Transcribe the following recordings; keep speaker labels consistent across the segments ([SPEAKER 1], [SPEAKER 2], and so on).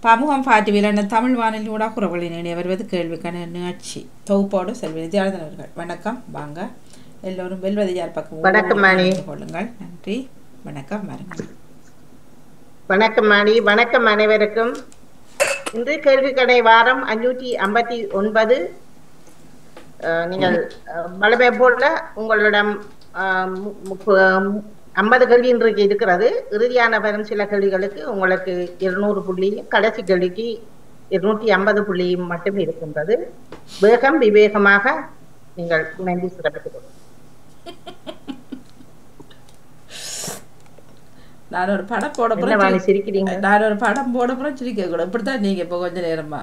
[SPEAKER 1] பமுகம் பாட்டுவிலான தமிழ் வானிலூடாக குறவழி நினைய வருவது கேள்விக்கான நிகழ்ச்சி தொகுப்போடு செல்வி ஜார்தன் அவர்கள். வணக்கம், வாங்க எல்லோரும் வெல்வது யார் பக்கம் கொள்ளுங்கள். நன்றி, வணக்கம், வாருங்கள்.
[SPEAKER 2] வணக்கம் மாணி, வணக்கம் அனைவருக்கும். இன்று கேள்விக்கடை வாரம் 559. நீங்கள் வளமை போல உங்களிடம் 50 கேள்வி இன்றைக்கு இருக்கிறது. இறுதியான வரும் சில கேள்விகளுக்கு உங்களுக்கு 200 புள்ளியும் கடைசி கேள்விக்கு 250 புள்ளியும் மட்டும் இருக்கின்றது. வேகம் விவேகமாக நீங்கள் இணைந்து சிறப்பித்துக் கொள்ளுங்கள்.
[SPEAKER 1] நான் ஒரு படம் போட
[SPEAKER 2] சிரிக்கிறீங்க.
[SPEAKER 1] நான் ஒரு படம் போட போறேன், சிரிக்க கூட இப்படித்தான். நீங்க இப்போ கொஞ்ச நேரமா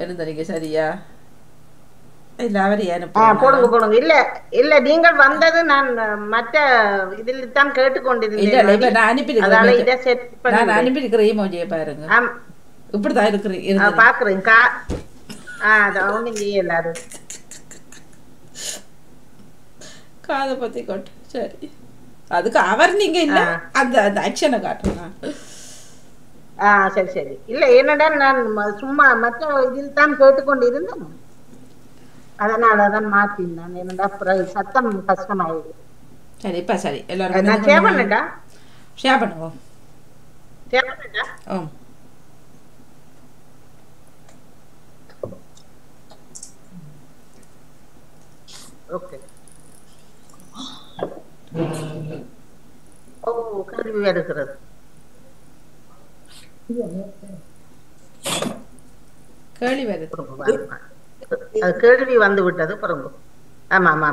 [SPEAKER 1] இருந்தீங்க, சரியா? இல்ல அவர்
[SPEAKER 2] போடுங்க போடுங்க. இல்ல இல்ல, நீங்கள் வந்தது நான் மற்ற இதில் தான் கேட்டுக்கொண்டிருந்தேன்.
[SPEAKER 1] நான் அனுப்பியிருக்கிறேன் மோஜியை பாருங்க. இப்படிதான் இருக்கிறீங்க,
[SPEAKER 2] பாக்குறேங்க. ஒண்ணும் செய்யலாது,
[SPEAKER 1] காதை பத்தி கொட்டு. சரி, அதுக்கு அவர் நீங்க இல்ல, அந்த அந்த ஆக்ஷனை காட்டுங்க.
[SPEAKER 2] சரி சரி. இல்ல, என்னடா நான் சும்மா மற்ற இதில் தான் கேட்டுக்கொண்டிருந்தேன், அதனாலதான் மாத்தினேன். என்னடா சத்தம் கஷ்டமாயிடுது.
[SPEAKER 1] சரி, இப்ப சரி. எல்லாரும்
[SPEAKER 2] நான் ஷேர் பண்ணட்டா?
[SPEAKER 1] ஷேர் பண்ணுங்க.
[SPEAKER 2] ஷேர் பண்ணட்டா? ஓகே. கேள்வி வருகிறது.
[SPEAKER 1] கேள்வி வருது.
[SPEAKER 2] கேள்வி வந்து விட்டது பாருங்க. ஆமா ஆமா.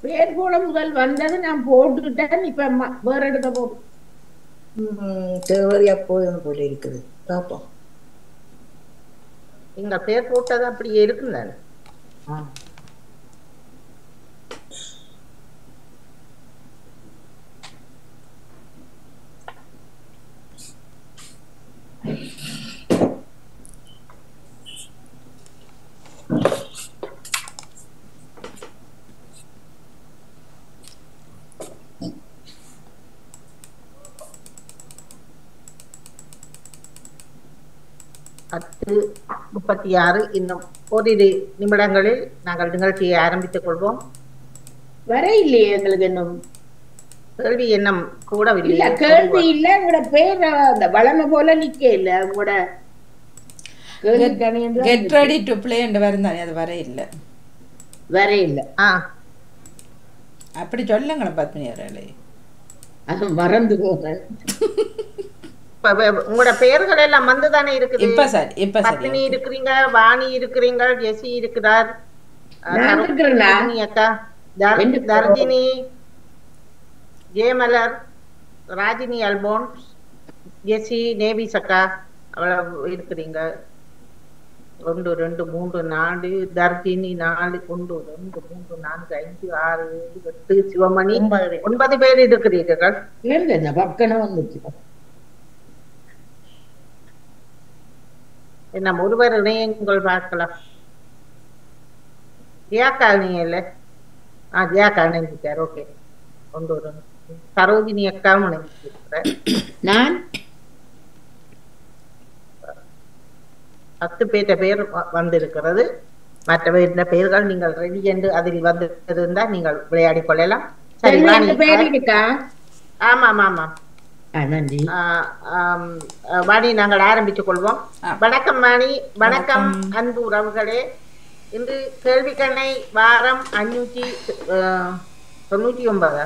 [SPEAKER 3] பேர் போல முதல் வந்தது, நான் போட்டுக்கிட்டேன். இப்ப வேற எடுக்க போடும்
[SPEAKER 4] தேவரியா போதும் போல இருக்குது. பாப்போம்.
[SPEAKER 2] எங்க பேர் போட்டது அப்படியே இருக்குங்க. பத்து 36. இன்னும் ஓரிரு நிமிடங்களில் நாங்கள் நிகழ்ச்சியை ஆரம்பித்துக் கொள்வோம்.
[SPEAKER 3] வர இல்லையே எங்களுக்கு இன்னும்
[SPEAKER 2] கேள்வி எண்ணம் கூடவில்லை.
[SPEAKER 3] கேள்வி இல்ல, உங்களோட பேர் அந்த வளமை போல நிக்க இல்ல. உங்களோட
[SPEAKER 1] கெட் ரெடி டு ப்ளே என்று வருந்தானே, அது வர இல்ல.
[SPEAKER 3] வர இல்ல.
[SPEAKER 1] அப்படி சொல்லுங்களேன் பத்மினி அவர்களே.
[SPEAKER 3] அது மறந்து போறேன்.
[SPEAKER 2] உங்களோட பெயர்கள் எல்லாம் வந்துதானே இருக்குது.
[SPEAKER 1] இப்ப சார், இப்ப
[SPEAKER 2] பத்மினி இருக்கிறீங்க, வாணி இருக்கிறீங்க, ஜெசி இருக்கிறார், அக்கா, தர்ஜினி, ஜெயமலர், ராஜினி அல்போன்ஸ், ஜெசி, நேவிஸ் அக்கா அவ்வளவு இருக்கிறீங்க. 1 2 3 4, தர்ஜினி 4, 1 2 3 4 5 6 7 8, சிவமணி 9 பேர் இருக்கிறீர்கள். என்ன ஒருவர் இணையங்கள் பார்க்கலாம். ஜியாக்கா இணையல்ல? ஜியாக்கா இணைஞ்சிட்டார். ஓகே. 1 2 சரோஜினி அக்காவும் இணைஞ்சிருக்கிறேன்.
[SPEAKER 3] நான்
[SPEAKER 2] 10 பேர் வந்திருக்கிறது. மற்ற பெயர்கள் நீங்கள் ரெடி என்று அதில் வந்திருந்தா நீங்கள் விளையாடி கொள்ளலாம். சரி, ஆமா ஆமா ஆமா. வாணி, நாங்கள் ஆரம்பித்துக் கொள்வோம். வணக்கம் வாணி. வணக்கம் அன்பு உறவுகளே. இன்று கேள்விக்கணை வாரம் 599.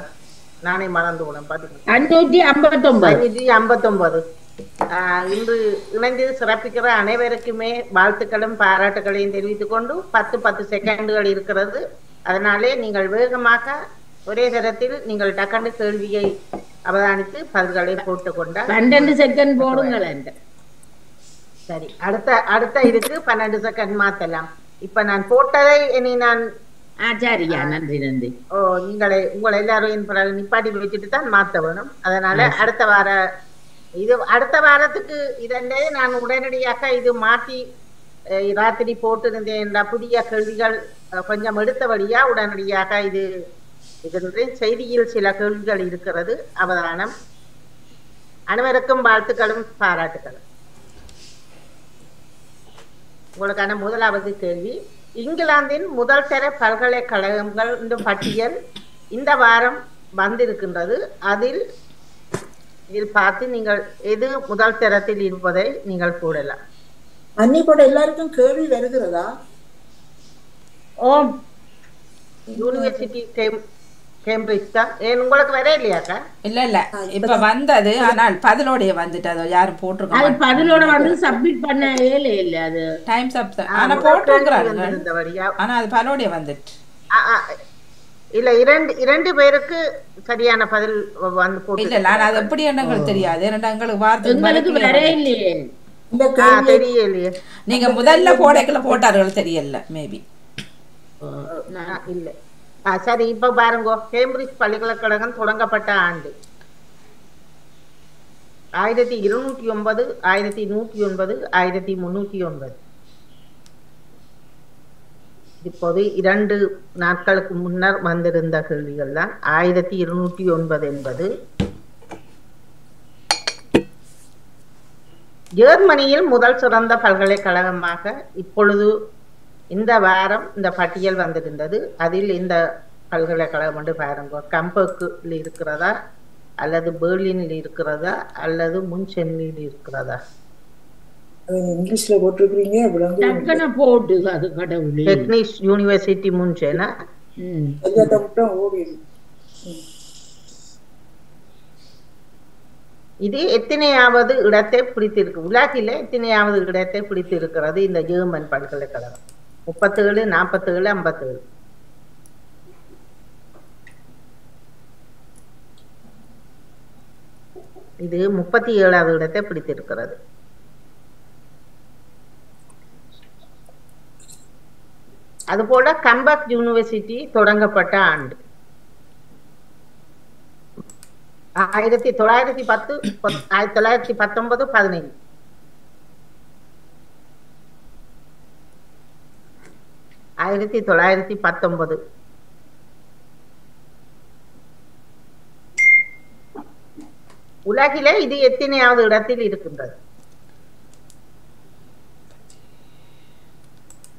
[SPEAKER 2] நானே மறந்து போனேன். 559. இன்று இணைந்து சிறப்பிக்கிற அனைவருக்குமே வாழ்த்துக்களும் பாராட்டுகளையும் தெரிவித்துக் கொண்டு 10 செகண்டுகள் இருக்கிறது. அதனாலே நீங்கள் வேகமாக ஒரே தரத்தில் நீங்கள் டக்கண்டு கேள்வியை அவதானித்து பதில்களை போட்டுக் கொண்டால்
[SPEAKER 3] 12 செகண்ட் போடுங்கள்.
[SPEAKER 2] சரி, அடுத்த இதுக்கு 12 செகண்ட் மாத்தலாம். இப்ப நான் போட்டதை இனி நான்
[SPEAKER 3] சரியா, நன்றி நன்றி.
[SPEAKER 2] உங்களை எல்லாரும் பிறகு நிப்பாட்டி வச்சுட்டு தான் மாத்த வேணும். அதனால அடுத்த வாரத்துக்கு இதே நான் உடனடியாக இது மாற்றி ராத்திரி போட்டிருந்தேன். புதிய கேள்விகள் கொஞ்சம் எடுத்தபடியா உடனடியாக இது செய்தியில் சில கேள்விகள் இருக்கிறது. அவதானம். அனைவருக்கும் வாழ்த்துக்களும் பாராட்டுகளும். உங்களுக்கான முதலாவது கேள்வி, இங்கிலாந்தின் முதல் தர பல்கலைக்கழகங்கள் பட்டியல் இந்த வாரம் வந்திருக்கின்றது. இதில் பார்த்து நீங்கள் எது முதல் தரத்தில் இருப்பதை நீங்கள் போடலாம்.
[SPEAKER 4] அன்னி கூட எல்லாருக்கும் கேள்வி வருகிறதா?
[SPEAKER 3] ஓம்.
[SPEAKER 2] யூனிவர்சிட்டி கேம்பிரிட்ஜ் தான். உங்களுக்கு வர இல்லையாக்கா?
[SPEAKER 1] இல்ல இப்ப வந்தது, ஆனால் பதிலோடைய வந்துட்டு அதை யாரும் போட்டிருக்காங்க.
[SPEAKER 3] அது பதிலோட வந்து சப்மிட் பண்ண இல்ல அது
[SPEAKER 1] டைம்ஸ் அப் ஆனா போட்டிருக்காங்க. ஆனா அது பதிலோடைய வந்துட்டு
[SPEAKER 2] இல்ல இரண்டு பேருக்கு சரியான பதில் வந்து போட்டு
[SPEAKER 1] இல்ல. நான் அது எப்படி எங்களுக்கு தெரியாது. எங்களுக்கு
[SPEAKER 3] வார்த்தை வரே இல்லையே.
[SPEAKER 2] தெரியலையே.
[SPEAKER 1] நீங்க முதல்ல போடைக்குள்ள போட்டார்கள் தெரியல. மேபி
[SPEAKER 2] இல்ல. சரி, இப்ப பாருங்க. கேம்பிரிட்ஜ் பல்கலைக்கழகம் தொடங்கப்பட்ட ஆண்டு 1209, 1109, 1309. இப்போது 2 நாட்களுக்கு முன்னர் வந்திருந்த கேள்விகள் தான். 1209 என்பது ஜெர்மனியில் முதல் சிறந்த பல்கலைக்கழகமாக இப்பொழுது இந்த வாரம் இந்த பட்டியல் வந்திருந்தது. அதில் இந்த பல்கலைக்கழகம் வந்து பாருங்க, கம்பர்க்கில் இருக்கிறதா அல்லது பெர்லினில் இருக்கிறதா அல்லது முன்சென்னில் இருக்கிறதா?
[SPEAKER 4] இங்கிலீஷ்ல போட்டிருக்கீங்க.
[SPEAKER 2] டெக்னிக்ஸ் யூனிவர்சிட்டி முன்சென்னா. இது எத்தனையாவது இடத்தை பிடித்திருக்கு? உலகில எத்தனையாவது இடத்தை பிடித்திருக்கிறது இந்த ஜெர்மன் பல்கலைக்கழகம்? 37, 47, 57. இது 37வது இடத்தை பிடித்திருக்கிறது. அதுபோல கம்பர்க் யூனிவர்சிட்டி தொடங்கப்பட்ட ஆண்டு 1910, 1919, 15. 1919. உலகிலே இது எத்தனையாவது இடத்தில் இருக்கின்றது?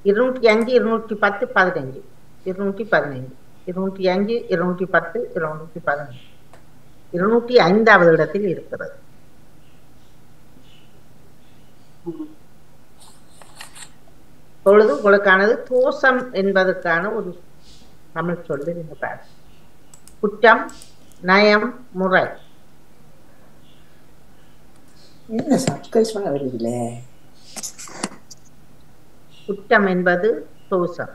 [SPEAKER 2] 205, 210, 15. 215, 205, 210, 215. 205வது இடத்தில் இருக்கிறது. பொழுது உங்களுக்கானது தோஷம் என்பதற்கான ஒரு தமிழ் சொல்லு. நீங்க பாரு. குற்றம், நயம், முறை. குற்றம் என்பது தோஷம்.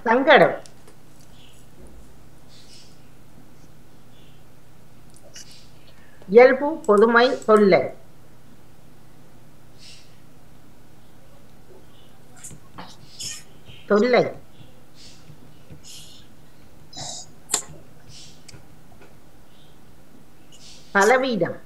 [SPEAKER 2] சங்கடம், இயல்பு, பொதுமை, தொல்லை. தொல்லை, பலவீனம்,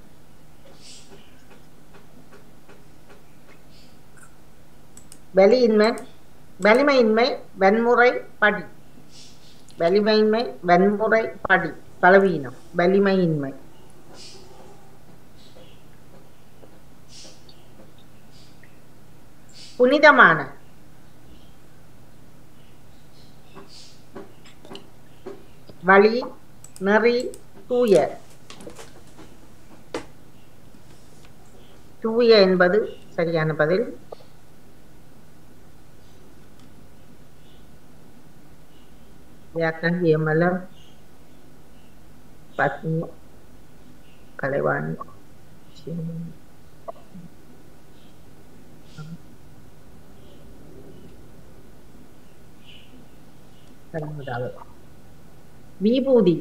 [SPEAKER 2] வலிமையின்மை, வன்முறை, படி. வலிமையின்மை, வன்முறை, படி. பலவீனம், வலிமையின்மை. புனிதமான, வழி, நெறி, தூய. தூய என்பது சரியான பதில். வியாக்கரணம், பத்னி, கலைவாணி, விபூதி.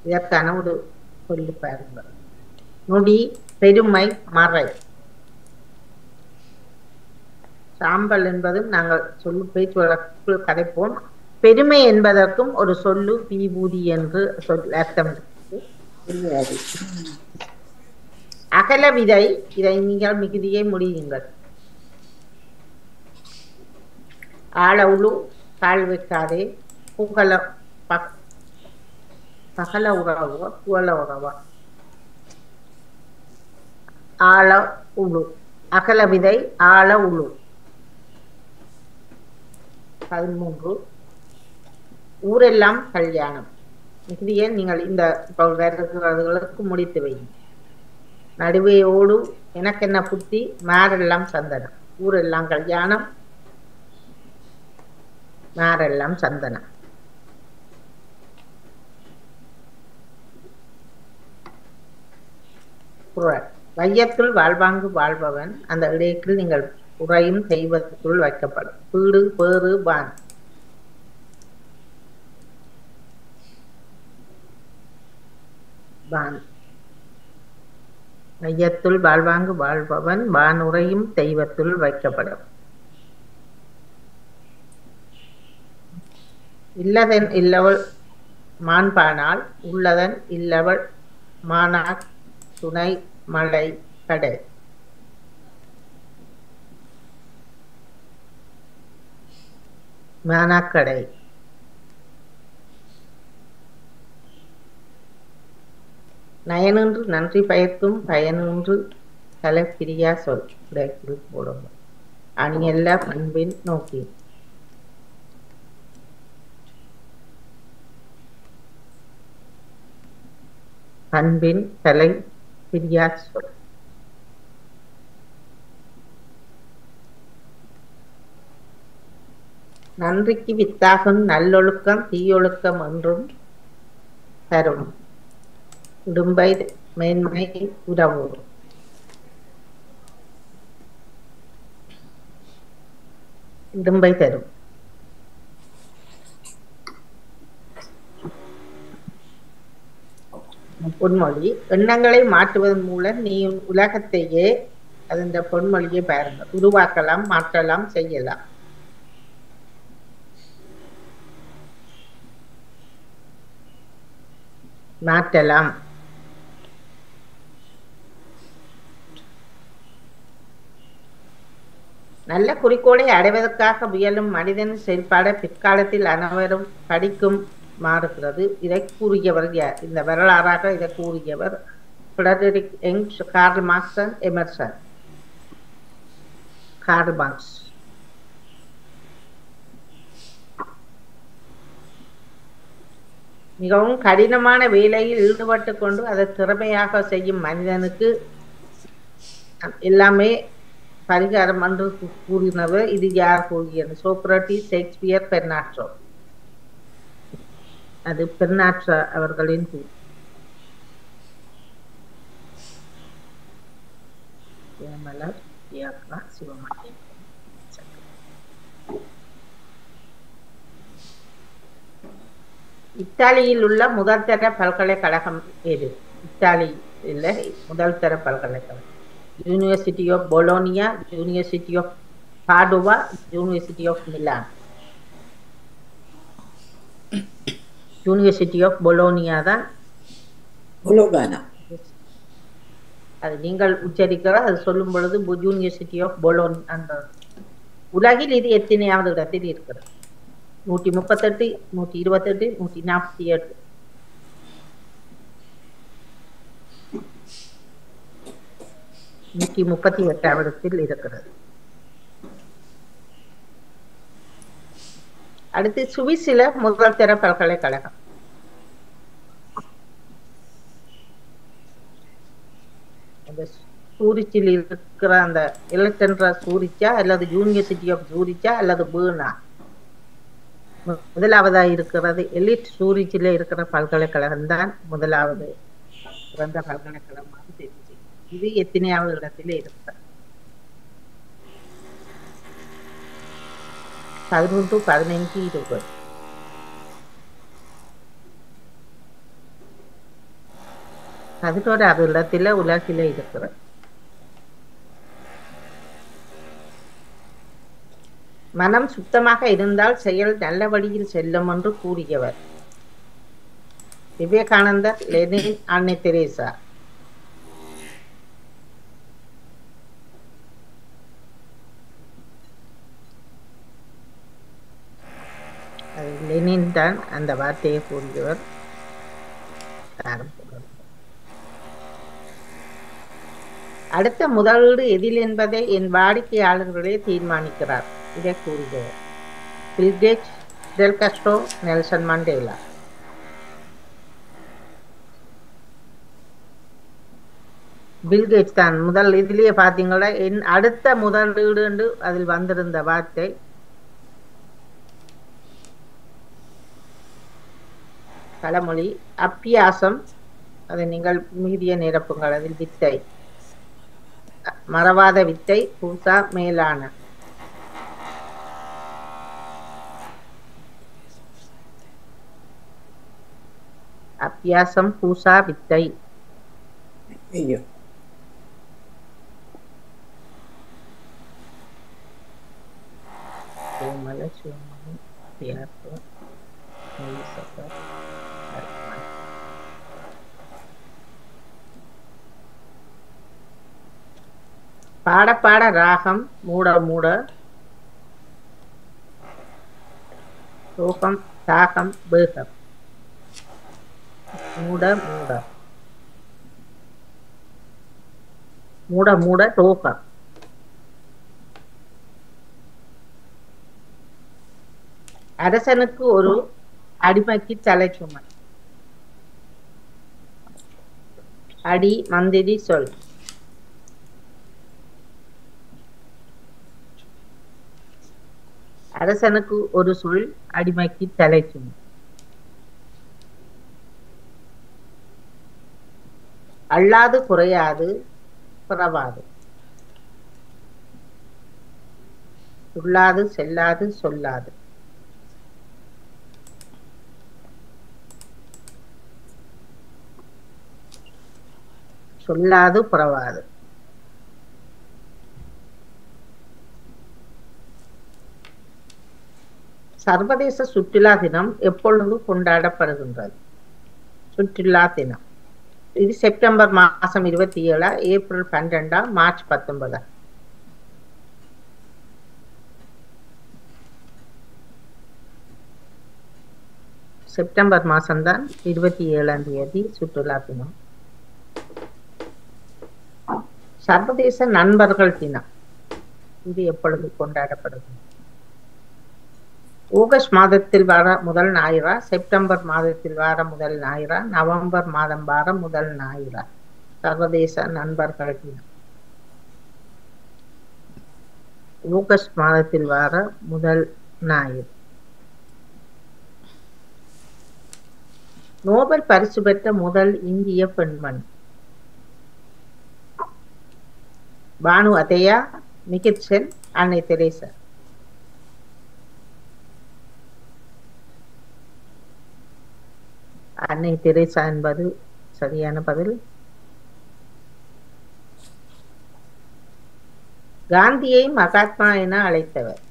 [SPEAKER 2] இதற்கான ஒரு சொல்லு பாருங்கள். நொடி, பெருமை, மறை. சாம்பல் என்பதும் நாங்கள் சொல்லு பேச்சு வழக்கில் கதைப்போம். பெருமை என்பதற்கும் ஒரு சொல்லு விபூதி என்று அர்த்தம் இருக்கு. அகல விதை, இதை நீங்கள் மிகுதியை முடியுங்கள். ஆழ உழு, கால் வைக்காதே, புகழ பகல உறவா புகழ உறவா. ஆழ உழு, அகல விதை, ஆழ உழு. 13 ஊரெல்லாம் கல்யாணம். மிகுதியை நீங்கள் இந்த வருகிறதுகளுக்கு முடித்து வைங்க. நடுவே ஓடு, எனக்கு என்ன புத்தி, மாரெல்லாம் சந்தனம். ஊரெல்லாம் கல்யாணம், மாரெல்லாம் சந்தனம். வையத்துள் வாழ்வாங்கு வாழ்பவன், அந்த இடைக்குள் நீங்கள் உறையும் தெய்வத்துக்குள் வைக்கப்படும். வீடு பேறு பான். பான் வையத்துள் வாழ்வாங்கு வாழ்பவன், வான் உறையும் தெய்வத்துள் வைக்கப்படும். இல்லதன் இல்லவள் மாண்பானால், உள்ளதன் இல்லவள் மானா துணை மழை கடை. மானாக்கடை. நயனின்று நன்றி பயக்கும் பயனின்று தலைப்பிரியா சொல். உடைக்குள் போடும் அணியல்ல பண்பின் நோக்கி. பண்பின் தலை பிரியா சொல். நன்றிக்கு வித்தாகும் நல்லொழுக்கம் தீயொழுக்கம் என்றும் தரும். உடும்பை மேன்மை உறவு. இடும்பை தரும். பொன்மொழி. எண்ணங்களை மாற்றுவதன் மூலம் நீ உலகத்தையே, அது இந்த பொன்மொழியை பாருங்க, உருவாக்கலாம், மாற்றலாம், செய்யலாம். மாற்றலாம். நல்ல குறிக்கோளை அடைவதற்காக முயலும் மனிதனின் செயல்பாடு பிற்காலத்தில் அனைவரும் படிக்கும் மாறுகிறது. இதை கூறியவர் யார்? இந்த வரலாறாக இதை கூறியவர் Frederick எங்ஸ், Karl Marx, Emerson. Karl Marx. மிகவும் கடினமான வேலையில் ஈடுபட்டு கொண்டு அதை திறமையாக செய்யும் மனிதனுக்கு எல்லாமே பரிகாரம் என்று கூறினவர். இது யார் கூறியது? Socrates, Shakespeare, Bernard Shaw. அது பெர்னாட்ஷோ அவர்களின் கூறு. சிவமணி. இத்தாலியில் உள்ள முதல் தர பல்கலைக்கழகம் எது? இத்தாலியில் முதல் தர பல்கலைக்கழகம் university of Bologna, university of Padua, university of Milan. University of Bologna தான். அது நீங்கள் உச்சரிக்கிற, அது சொல்லும் பொழுது யூனிவர்சிட்டி ஆஃப் பொலோன். அந்த உலகில் இது எத்தனையாவது இடத்தில் இருக்கிறது? 138, 128, 148. நூற்றி 38வது இடத்தில் இருக்கிறது. அடுத்து சுவிஸில முதல் தர பல்கலைக்கழகம். அந்த சூரிச்சில் இருக்கிற அந்த எலக்ட்ரா சூரிச்சா அல்லது யூனிவர்சிட்டி ஆஃப் சூரிச்சா அல்லது பேர்னா? முதலாவதா இருக்கிறது எலிட் சூரிச்சில இருக்கிற பல்கலைக்கழகம் தான் முதலாவது சிறந்த பல்கலைக்கழகமாக தெரிவு செய்யும். இது எத்தனையாவது இடத்திலே இருக்கிறது? 11, 15, 20. 11வது இடத்துல உலகில இருக்கிறது. மனம் சுத்தமாக இருந்தால் செயல் நல்ல வழியில் செல்லும் என்று கூறியவர் விவேகானந்தர், லெனின், அன்னை தெரேசா. லெனின் தான் அந்த வார்த்தையை கூறியவர். அடுத்த முதலீடு எதில் என்பதை என் வாடிக்கையாளர்களே தீர்மானிக்கிறார். இதை கூறுகிறார் பில் கேட்ஸ், டெல் Castro, Nelson Mandela. Bill Gates தான் முதல். இதுலயே பாத்தீங்களா என் அடுத்த முதலீடு என்று அதில் வந்திருந்த வார்த்தை. பழமொழி அப்பியாசம், அதை நீங்கள் மீதிய நிரப்புங்கள். அதில் வித்தை, மறவாத வித்தை, பூசா மேலான. அப்பியாசம், பூசா, வித்தை.
[SPEAKER 4] ஐயோ
[SPEAKER 2] சோமல சோமல பியாசம் நெய்சப்பர் அர்ப்பணம். பாட பாட ராகம், மூட மூட சோகம், தாகம், வேகம். மூட மூட மூட மூட ரோகம். அரசனுக்கு ஒரு அடிமைக்கு தலைச்சுமை. அடி, மந்திரி சொல். அரசனுக்கு ஒரு சொல், அடிமைக்கு தலைச்சுமை. அள்ளாது குறையாது, பிறவாது. சொல்லாது, செல்லாது, சொல்லாது. சொல்லாது, பிறவாது. சர்வதேச சுற்றுலா தினம் எப்பொழுது கொண்டாடப்படுகின்றது? சுற்றுலா தினம் இது செப்டம்பர் மாசம் 27, ஏப்ரல் 12, மார்ச் 19. செப்டம்பர் மாசம்தான் 27ஆம் தேதி சுற்றுலா தினம். சர்வதேச நண்பர்கள் தினம் இது எப்பொழுது கொண்டாடப்படுகிறது? ஆகஸ்ட் மாதத்தில் வர முதல் ஞாயிறா, செப்டம்பர் மாதத்தில் வர முதல் ஞாயிறா, நவம்பர் மாதம் வர முதல் ஞாயிறா? சர்வதேச நண்பர்கள் தினம் ஆகஸ்ட் மாதத்தில் வர முதல் ஞாயிறு. நோபல் பரிசு பெற்ற முதல் இந்திய பெண்மணி பானு அதையா, நிகித் சென், அன்னை தெரேசா. அன்னை தெரேசா என்பது சரியான பதில். காந்தியை மகாத்மா என அழைத்தவர்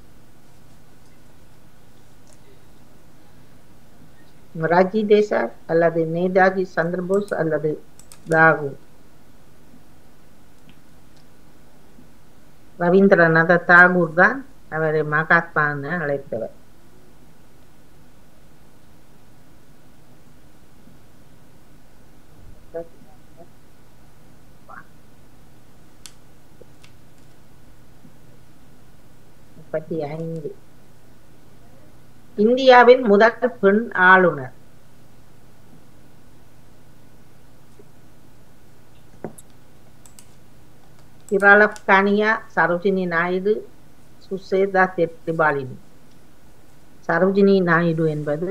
[SPEAKER 2] மொரார்ஜி தேசாய் அல்லது நேதாஜி சந்திரபோஸ் அல்லது தாகூர்? ரவீந்திரநாத தாகூர் தான் அவரை மகாத்மா என அழைத்தவர். இந்தியாவின் முதல் பெண் ஆளுநர் திரிபாலினி, சரோஜினி நாயுடு, சுசேதா திரிபாலினி. சரோஜினி நாயுடு என்பது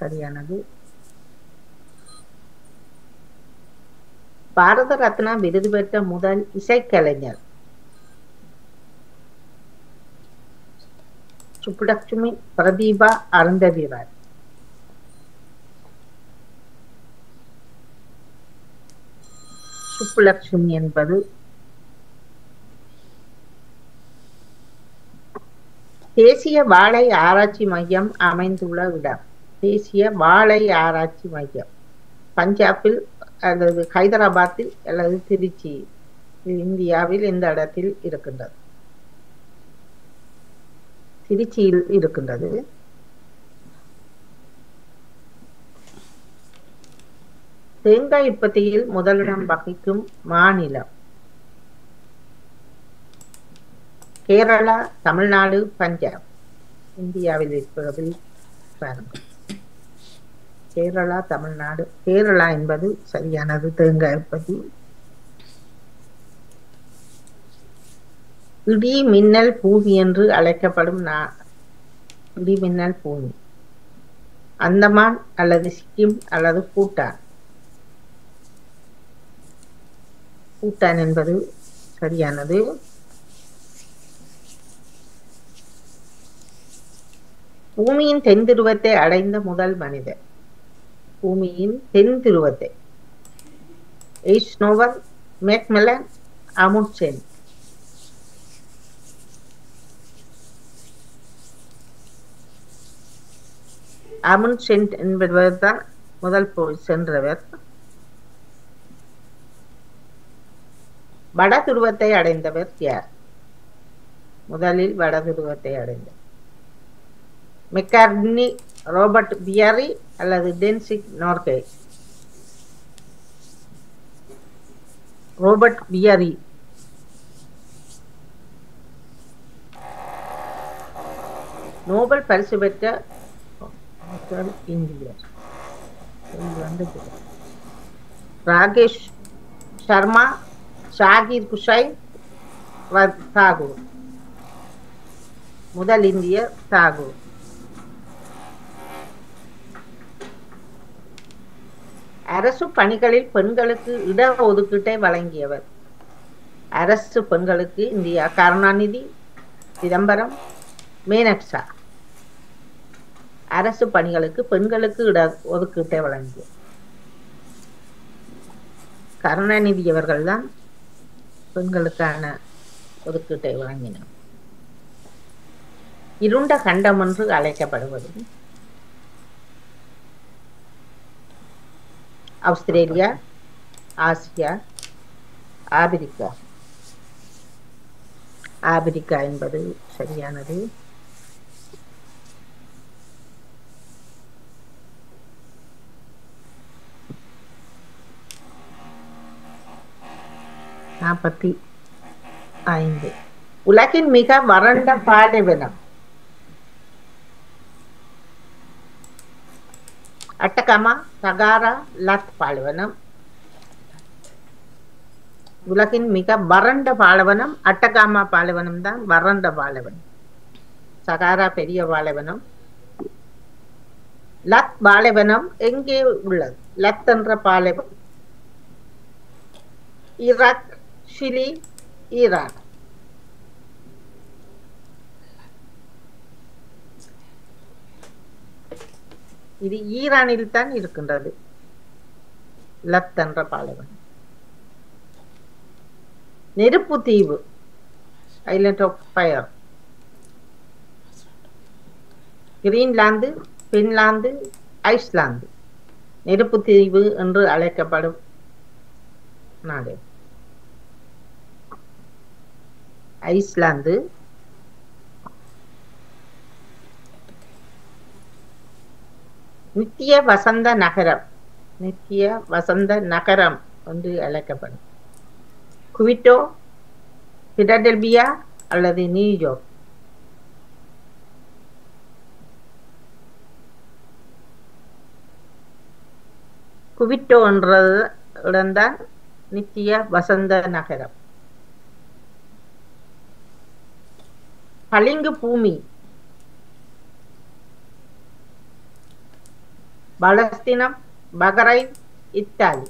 [SPEAKER 2] சரியானது. பாரத ரத்னா விருது பெற்ற முதல் இசைக்கலைஞர் சுப்புலட்சுமி பிரதீபா அருந்ததிராய். சுப்புலட்சுமி என்பது தேசிய வாழை ஆராய்ச்சி மையம் அமைந்துள்ள இடம். தேசிய வாழை ஆராய்ச்சி மையம் பஞ்சாபில் அல்லது ஹைதராபாத்தில் அல்லது திருச்சி, இந்தியாவில் எந்த இடத்தில் இருக்கின்றது? திருச்சியில் இருக்கின்றது. தேங்காய் உற்பத்தியில் முதலிடம் வகிக்கும் மாநிலம் கேரளா, தமிழ்நாடு, பஞ்சாப். இந்தியாவில் இருப்பதில் பாருங்கள், கேரளா, தமிழ்நாடு. கேரளா என்பது சரியானது. தேங்காய் உற்பத்தி. இடி மின்னல் பூமி என்று அழைக்கப்படும் இடி மின்னல் பூமி அந்தமான் அல்லது சிக்கிம் அல்லது பூட்டான். பூட்டான் என்பது சரியானது. பூமியின் தென் துருவத்தை அடைந்த முதல் மனிதர். பூமியின் தென் துருவத்தை எய்ஸ்னோவர், மேக்மெலன், அமுட்சென். அமுட்சென் என்பவர் தான் முதல் போய் சென்றவர். வட துருவத்தை அடைந்தவர் யார்? முதலில் வட துருவத்தை அடைந்தவர் மெக்கார்ட்னி, ராபர்ட் பியரி அல்லது Tenzing Norgay? Robert Peary. Nobel பரிசு பெற்ற இந்தியர் ராகேஷ் சர்மா, ஷாகிர் குஷைன், தாகூர். முதல் இந்தியர் தாகூர். அரசு பணிகளில் பெண்களுக்கு இட ஒதுக்கீட்டை வழங்கியவர். அரசு பெண்களுக்கு இந்தியா கருணாநிதி, சிதம்பரம், மேனக்ஷா. அரசு பணிகளுக்கு பெண்களுக்கு இட ஒதுக்கீட்டை வழங்கிய கருணாநிதி அவர்கள் தான் பெண்களுக்கான ஒதுக்கீட்டை வழங்கினார். இருண்ட கண்டம் என்று அழைக்கப்படுவது ஆஸ்திரேலியா, ஆசியா, ஆப்பிரிக்கா. ஆப்பிரிக்கா என்பது சரியானது. நாற்பத்தி 5. உலகின் மிக வறண்ட பாலைவனம் அட்டகாமா, சகாரா, லத் பாலைவனம். உலகின் மிக வறண்ட பாலைவனம் அட்டகாமா பாலைவனம் தான் வறண்ட பாலைவனம். சகாரா பெரிய பாலைவனம். லத் பாலைவனம் எங்கே உள்ளது? லத் என்ற பாலைவனம் ஈராக், சிலி, ஈரான். இது ஈரானில் தான் இருக்கின்றது லத் என்ற பாலைவனம். நெருப்பு தீவு island of fire Greenland, Finland, Iceland. நெருப்பு தீவு என்று அழைக்கப்படும் நாடு ஐஸ்லாந்து. நித்திய வசந்த நகரம், நித்திய வசந்த நகரம் என்று அழைக்கப்படும் குவிட்டோ, பிலடெல்பியா அல்லது நியூயார்க். குவிட்டோ என்ற இடம்தான் நித்திய வசந்த நகரம். பளிங்கு பூமி பாலஸ்தீனம், பஹ்ரைன், இத்தாலி.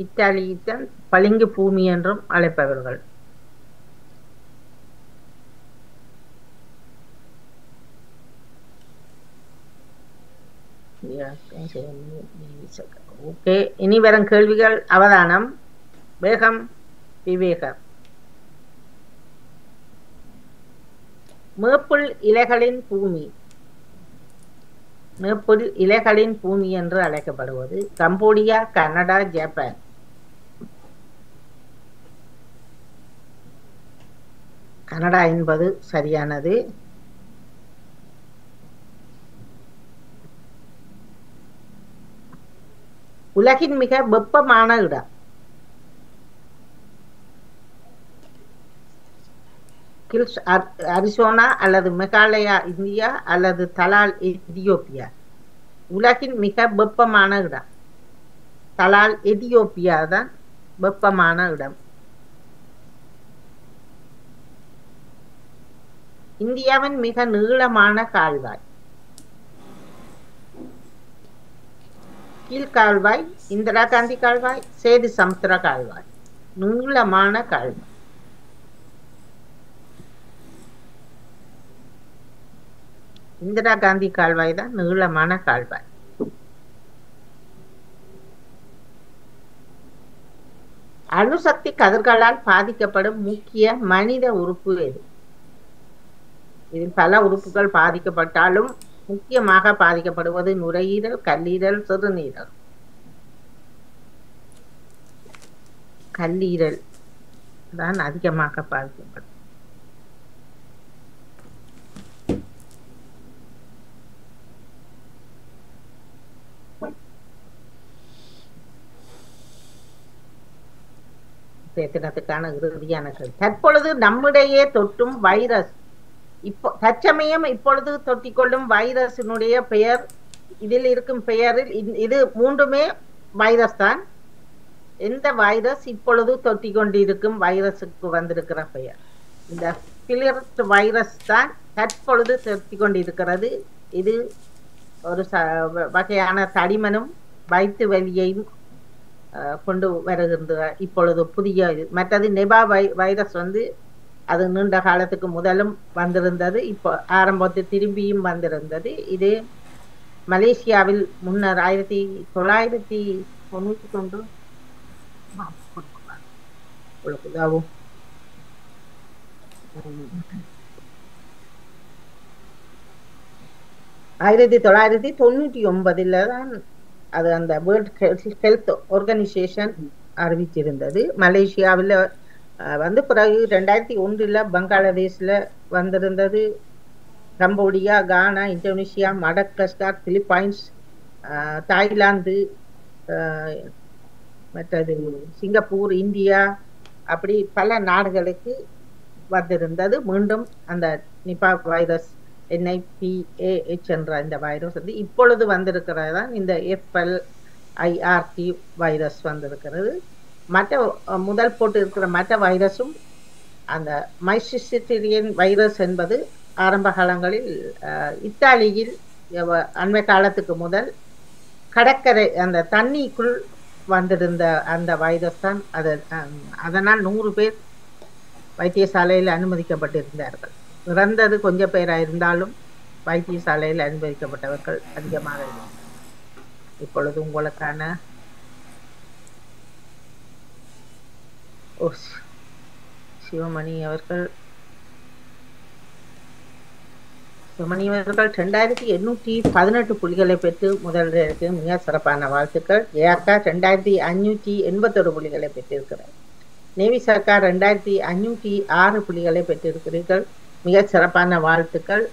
[SPEAKER 2] இத்தாலியைத்தான் பளிங்கு பூமி என்றும் அழைப்பவர்கள். ஓகே, இனி வரும் கேள்விகள் அவதானம், வேகம், விவேகம். மேப்புள் இலைகளின் பூமி. மேப்புள் இலைகளின் பூமி என்று அழைக்கப்படுவது கம்போடியா, கனடா, ஜப்பான். கனடா என்பது சரியானது. உலகின் மிக வெப்பமான இடம். கில்ஸ் அரிசோனா அல்லது மெகாலயா இந்தியா அல்லது தலால் எதியோப்பியா. உலகின் மிக வெப்பமான இடம் தலால் எதியோப்பியா தான் வெப்பமான இடம். இந்தியாவின் மிக நீளமான கால்வாய். கீழ்கால்வாய், இந்திரா காந்தி கால்வாய், சேது சமுத்திர கால்வாய். நீளமான கால்வாய். இந்திரா காந்தி கால்வாய் தான் நீளமான கால்வாய். அணுசக்தி கதிர்களால் பாதிக்கப்படும் முக்கிய மனித உறுப்பு எது? இதில் பல உறுப்புகள் பாதிக்கப்பட்டாலும் முக்கியமாக பாதிக்கப்படுவது நுரையீரல், கல்லீரல், சிறுநீரல். கல்லீரல் தான் அதிகமாக பாதிக்கப்படும். தினத்துக்கான இறுதியான கேள்வி. தற்பொழுது நம்மிடையே தொற்றும் வைரஸ், இப்போ தற்சமயம் இப்பொழுது தொட்டிக்கொள்ளும் வைரஸினுடைய பெயர், இதில் இருக்கும் பெயரில் இது மூன்றுமே வைரஸ் தான். எந்த வைரஸ் இப்பொழுது தொட்டி கொண்டிருக்கும் வைரஸுக்கு வந்திருக்கிற பெயர்? இந்த பிளிர்ட் வைரஸ் தான் தற்பொழுது தொட்டி கொண்டிருக்கிறது. இது ஒரு வகையான தடிமனும் வயிற்று வலியையும் கொண்டு வருகின்ற இப்பொழுது புதிய. மற்றது நெபா வைரஸ் அது நீண்ட காலத்துக்கு முதலும் வந்திருந்தது, இப்போ ஆரம்பத்தில் திரும்பியும் வந்திருந்தது. இது மலேசியாவில் முன்னர் 1990 உதாவும் 1999 தான் அது அந்த வேர்ல்ட் ஹெல்த் ஆர்கனைசேஷன் அறிவிச்சிருந்தது. மலேசியாவில் பிறகு 2001 பங்களாதேஷ்ல வந்திருந்தது. கம்போடியா, கானா, இந்தோனேஷியா, மடகாஸ்கர், பிலிப்பைன்ஸ், தாய்லாந்து, மற்றது சிங்கப்பூர், இந்தியா, அப்படி பல நாடுகளுக்கு வந்திருந்தது. மீண்டும் அந்த நிபா வைரஸ் NIPAH என்ற இந்த வைரஸ் இப்பொழுது வந்திருக்கிறதான் இந்த FLIRT வைரஸ் வந்திருக்கிறது. மற்ற முதல் போட்டு இருக்கிற மற்ற வைரஸும் அந்த மைசிசிட்டிரியன் வைரஸ் என்பது ஆரம்ப காலங்களில் இத்தாலியில் அண்மை காலத்துக்கு முதல் கடற்கரை அந்த தண்ணிக்குள் வந்திருந்த அந்த வைரஸ் தான். அதனால் 100 பேர் வைத்தியசாலையில் அனுமதிக்கப்பட்டிருந்தார்கள். இறந்தது கொஞ்சம் பேராக இருந்தாலும் வைத்தியசாலையில் அனுமதிக்கப்பட்டவர்கள் அதிகமாக இருந்தார்கள். இப்பொழுது உங்களுக்கான சிவமணி அவர்கள் 2818 புள்ளிகளை பெற்று முதலிற்கு மிக சிறப்பான வாழ்த்துக்கள். ஜெயாக்கா 2581 புள்ளிகளை பெற்றிருக்கிறார். நேவி சர்க்கார் 2506 புள்ளிகளை பெற்றிருக்கிறீர்கள், மிக சிறப்பான வாழ்த்துக்கள்.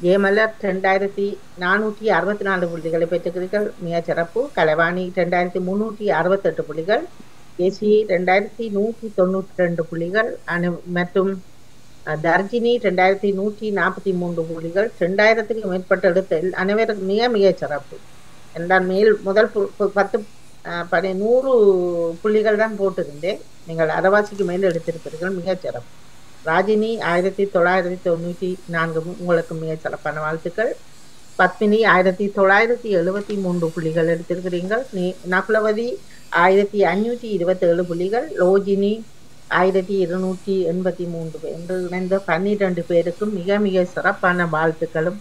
[SPEAKER 2] ஜெயமலர் 2464 புள்ளிகளை பெற்றிருக்கிறீர்கள், மிக சிறப்பு. கலைவாணி 2368 புள்ளிகள். ஏசி 2192 புள்ளிகள் மற்றும் தர்ஜினி 2143 புள்ளிகள். 2000க்கு மேற்பட்ட எடுத்த அனைவரும் மிக மிக சிறப்பு. என்றால் முதல் 100 புள்ளிகள் தான் போட்டிருந்தேன், நீங்கள் அரவாசிக்கு மேல் எடுத்திருப்பீர்கள், மிக சிறப்பு. ராஜினி 1994 உங்களுக்கு மிக சிறப்பான வாழ்த்துக்கள். பத்மினி 1973 புள்ளிகள் எடுத்திருக்கிறீர்கள். நகுலவதி 1527 புள்ளிகள். லோஜினி 1283 என்று இணைந்த 12 பேருக்கும் மிக மிக சிறப்பான வாழ்த்துக்களும்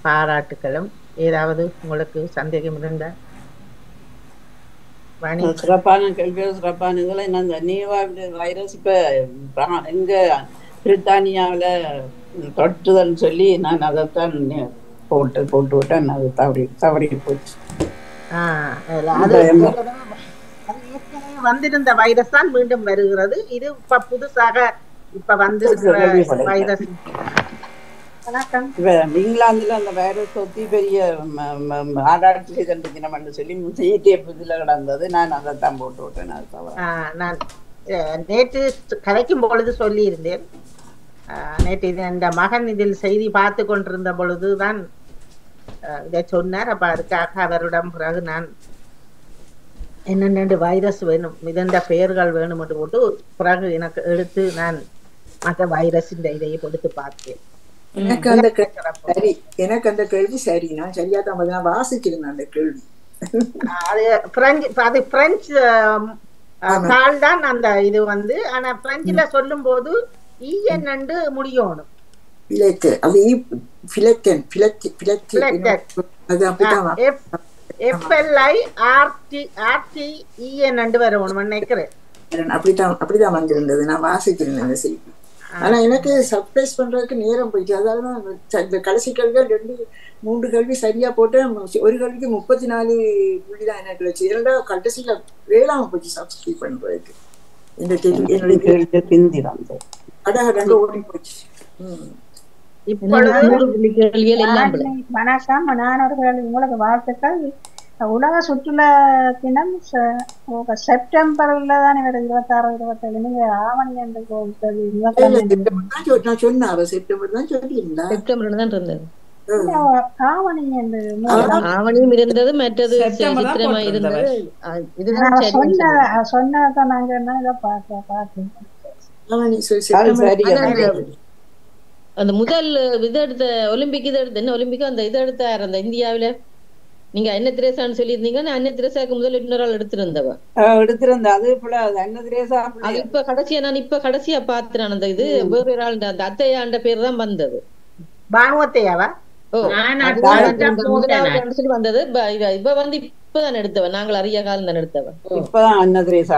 [SPEAKER 2] பாராட்டுகளும். ஏதாவது உங்களுக்கு சந்தேகம் இருந்தா வாணி?
[SPEAKER 4] சிறப்பான கேள்விகள், சிறப்பான இதுல என்ன இந்த நீவா வைரஸ் இப்ப எங்க பிரித்தானியாவில தொற்றுதல்னு சொல்லி நான் அதைத்தான் போட்டு விட்டேன். அது தவறி போச்சு.
[SPEAKER 2] அது ஏற்கனவே வந்திருந்த வைரஸ் தான் மீண்டும் வருகிறது. இது இப்ப புதுசாக இப்ப வந்திருக்கிற வைரஸ்.
[SPEAKER 4] இங்கிலாந்துல அந்த வைரஸ் ஒத்தி பெரிய ஆராய்ச்சி செய்திருக்கணும் சொல்லி சிடிஎஃப் இதுல கிடந்தது. நான் அதைத்தான் போட்டு விட்டேன்.
[SPEAKER 2] நான் நேற்று கதைக்கும் பொழுது சொல்லி இருந்தேன். நேற்று இந்த மகன் இதில் செய்தி பார்த்து கொண்டிருந்த பொழுதுதான் இதை சொன்னார். அப்ப அதுக்காக அவரிடம் பிறகு நான் என்னென்ன வைரஸ் வேணும், இதெந்த பெயர்கள் வேணும் என்று போட்டு பிறகு எனக்கு எடுத்து நான் மற்ற வைரஸ் இந்த இதையை கொடுத்து பார்த்தேன்.
[SPEAKER 5] எனக்கு அந்த கேள்வி சரி, நான் சரியா தான் வாசிக்கிறேன் அந்த கேள்வி.
[SPEAKER 2] அது பிரெஞ்சு தாள் தான் அந்த இது வந்து. ஆனா பிரெஞ்சுல சொல்லும் போது ஈஎன் என்று முடியணும்.
[SPEAKER 5] அப்படிதான் வந்திருந்தது. நான் வாசிக்கிறேன் அந்த செய்தி. ஆனா எனக்கு சர்ப்ரைஸ் பண்றதுக்கு நேரம் போயிடுச்சு. அதாவது இந்த கடைசி கேள்விகள் 2-3 கேள்வி சரியா போட்டேன். ஒரு கேள்விக்கு 34 புள்ளி தான் எனக்கு வச்சு. இரண்டா கடைசியில வேளாண் போச்சு சப்ஸ்கிரைப் பண்றதுக்கு. என்னுடைய கடை ஓடி போச்சு.
[SPEAKER 3] வணக்கம், மாணவர்கள், உங்களுக்கு வாழ்த்துக்கள். உலக சுற்றுலா தினம் செப்டம்பர்ல தானே வருது, 26, 27. நீங்க ஆவணி என்று
[SPEAKER 5] செப்டம்பர் தான் சொல்லியிருந்தா,
[SPEAKER 6] செப்டம்பர்ல தான் இருந்தது.
[SPEAKER 3] ஆவணியும்
[SPEAKER 6] இருந்தது, மற்றது சித்திரமா இருந்தது. இதுதான்
[SPEAKER 3] சொன்னதான் நாங்க என்ன இதை பார்க்க
[SPEAKER 6] அந்த முதல் இது எடுத்த ஒலிம்பிக் இது எடுத்த என்ன ஒலிம்பிக் அந்த இது எடுத்தார் அந்த இந்தியாவில. நீங்க அன்ன திரேசான்னு சொல்லியிருந்தீங்க. அன்ன திரேசாக்கு முதல் இன்னொரு ஆள் எடுத்திருந்தவ
[SPEAKER 4] அது
[SPEAKER 6] இப்ப கடைசியா நான் கடைசியா பாத்துறேன். அந்த இது வேற ஒரு ஆள் அந்த அத்தையாண்ட பேர் தான் வந்தது.
[SPEAKER 2] பானுவத்தையாவா?
[SPEAKER 6] சொல்லி வந்தது. இவ வந்து இப்பதான் எடுத்தவன், நாங்கள் அறிய காலம் தான் எடுத்தவன்.
[SPEAKER 4] இப்பதான் அன்ன திரேசா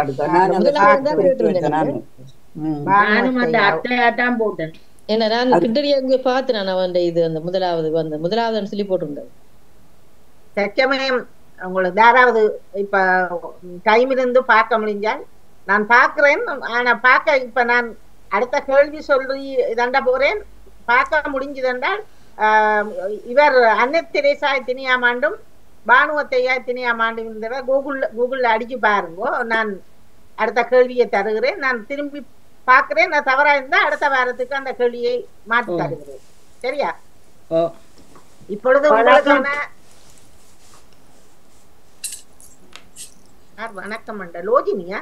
[SPEAKER 2] அத்தையாட்டான் போட்டேன்.
[SPEAKER 6] ஏன்னா நான் கிட்டடியா பாத்துறேன் அவன் இது அந்த முதலாவது சொல்லி போட்டிருந்தேன்.
[SPEAKER 2] சச்சமயம் உங்களுக்கு யாராவது இப்ப டைம் இருந்து பார்க்க முடிஞ்சால் நான் பார்க்கிறேன். ஆனா பார்க்க இப்ப நான் அடுத்த கேள்வி சொல்லி தண்ட போறேன். பார்க்க முடிஞ்சதென்றால் இவர் அன்னை தெரேசா எத்தனையாம் ஆண்டும் பானுவத்தையா எத்தனையாம் ஆண்டும் இருந்தவர் கூகுள்ல அடிச்சு பாருங்க. நான் அடுத்த கேள்வியை தருகிறேன். நான் திரும்பி பார்க்கிறேன். நான் தவறா இருந்தா அடுத்த வாரத்துக்கு அந்த கேள்வியை மாற்றி தருகிறேன். சரியா? இப்பொழுது உங்களுக்கான வணக்கம் லோஜினியா?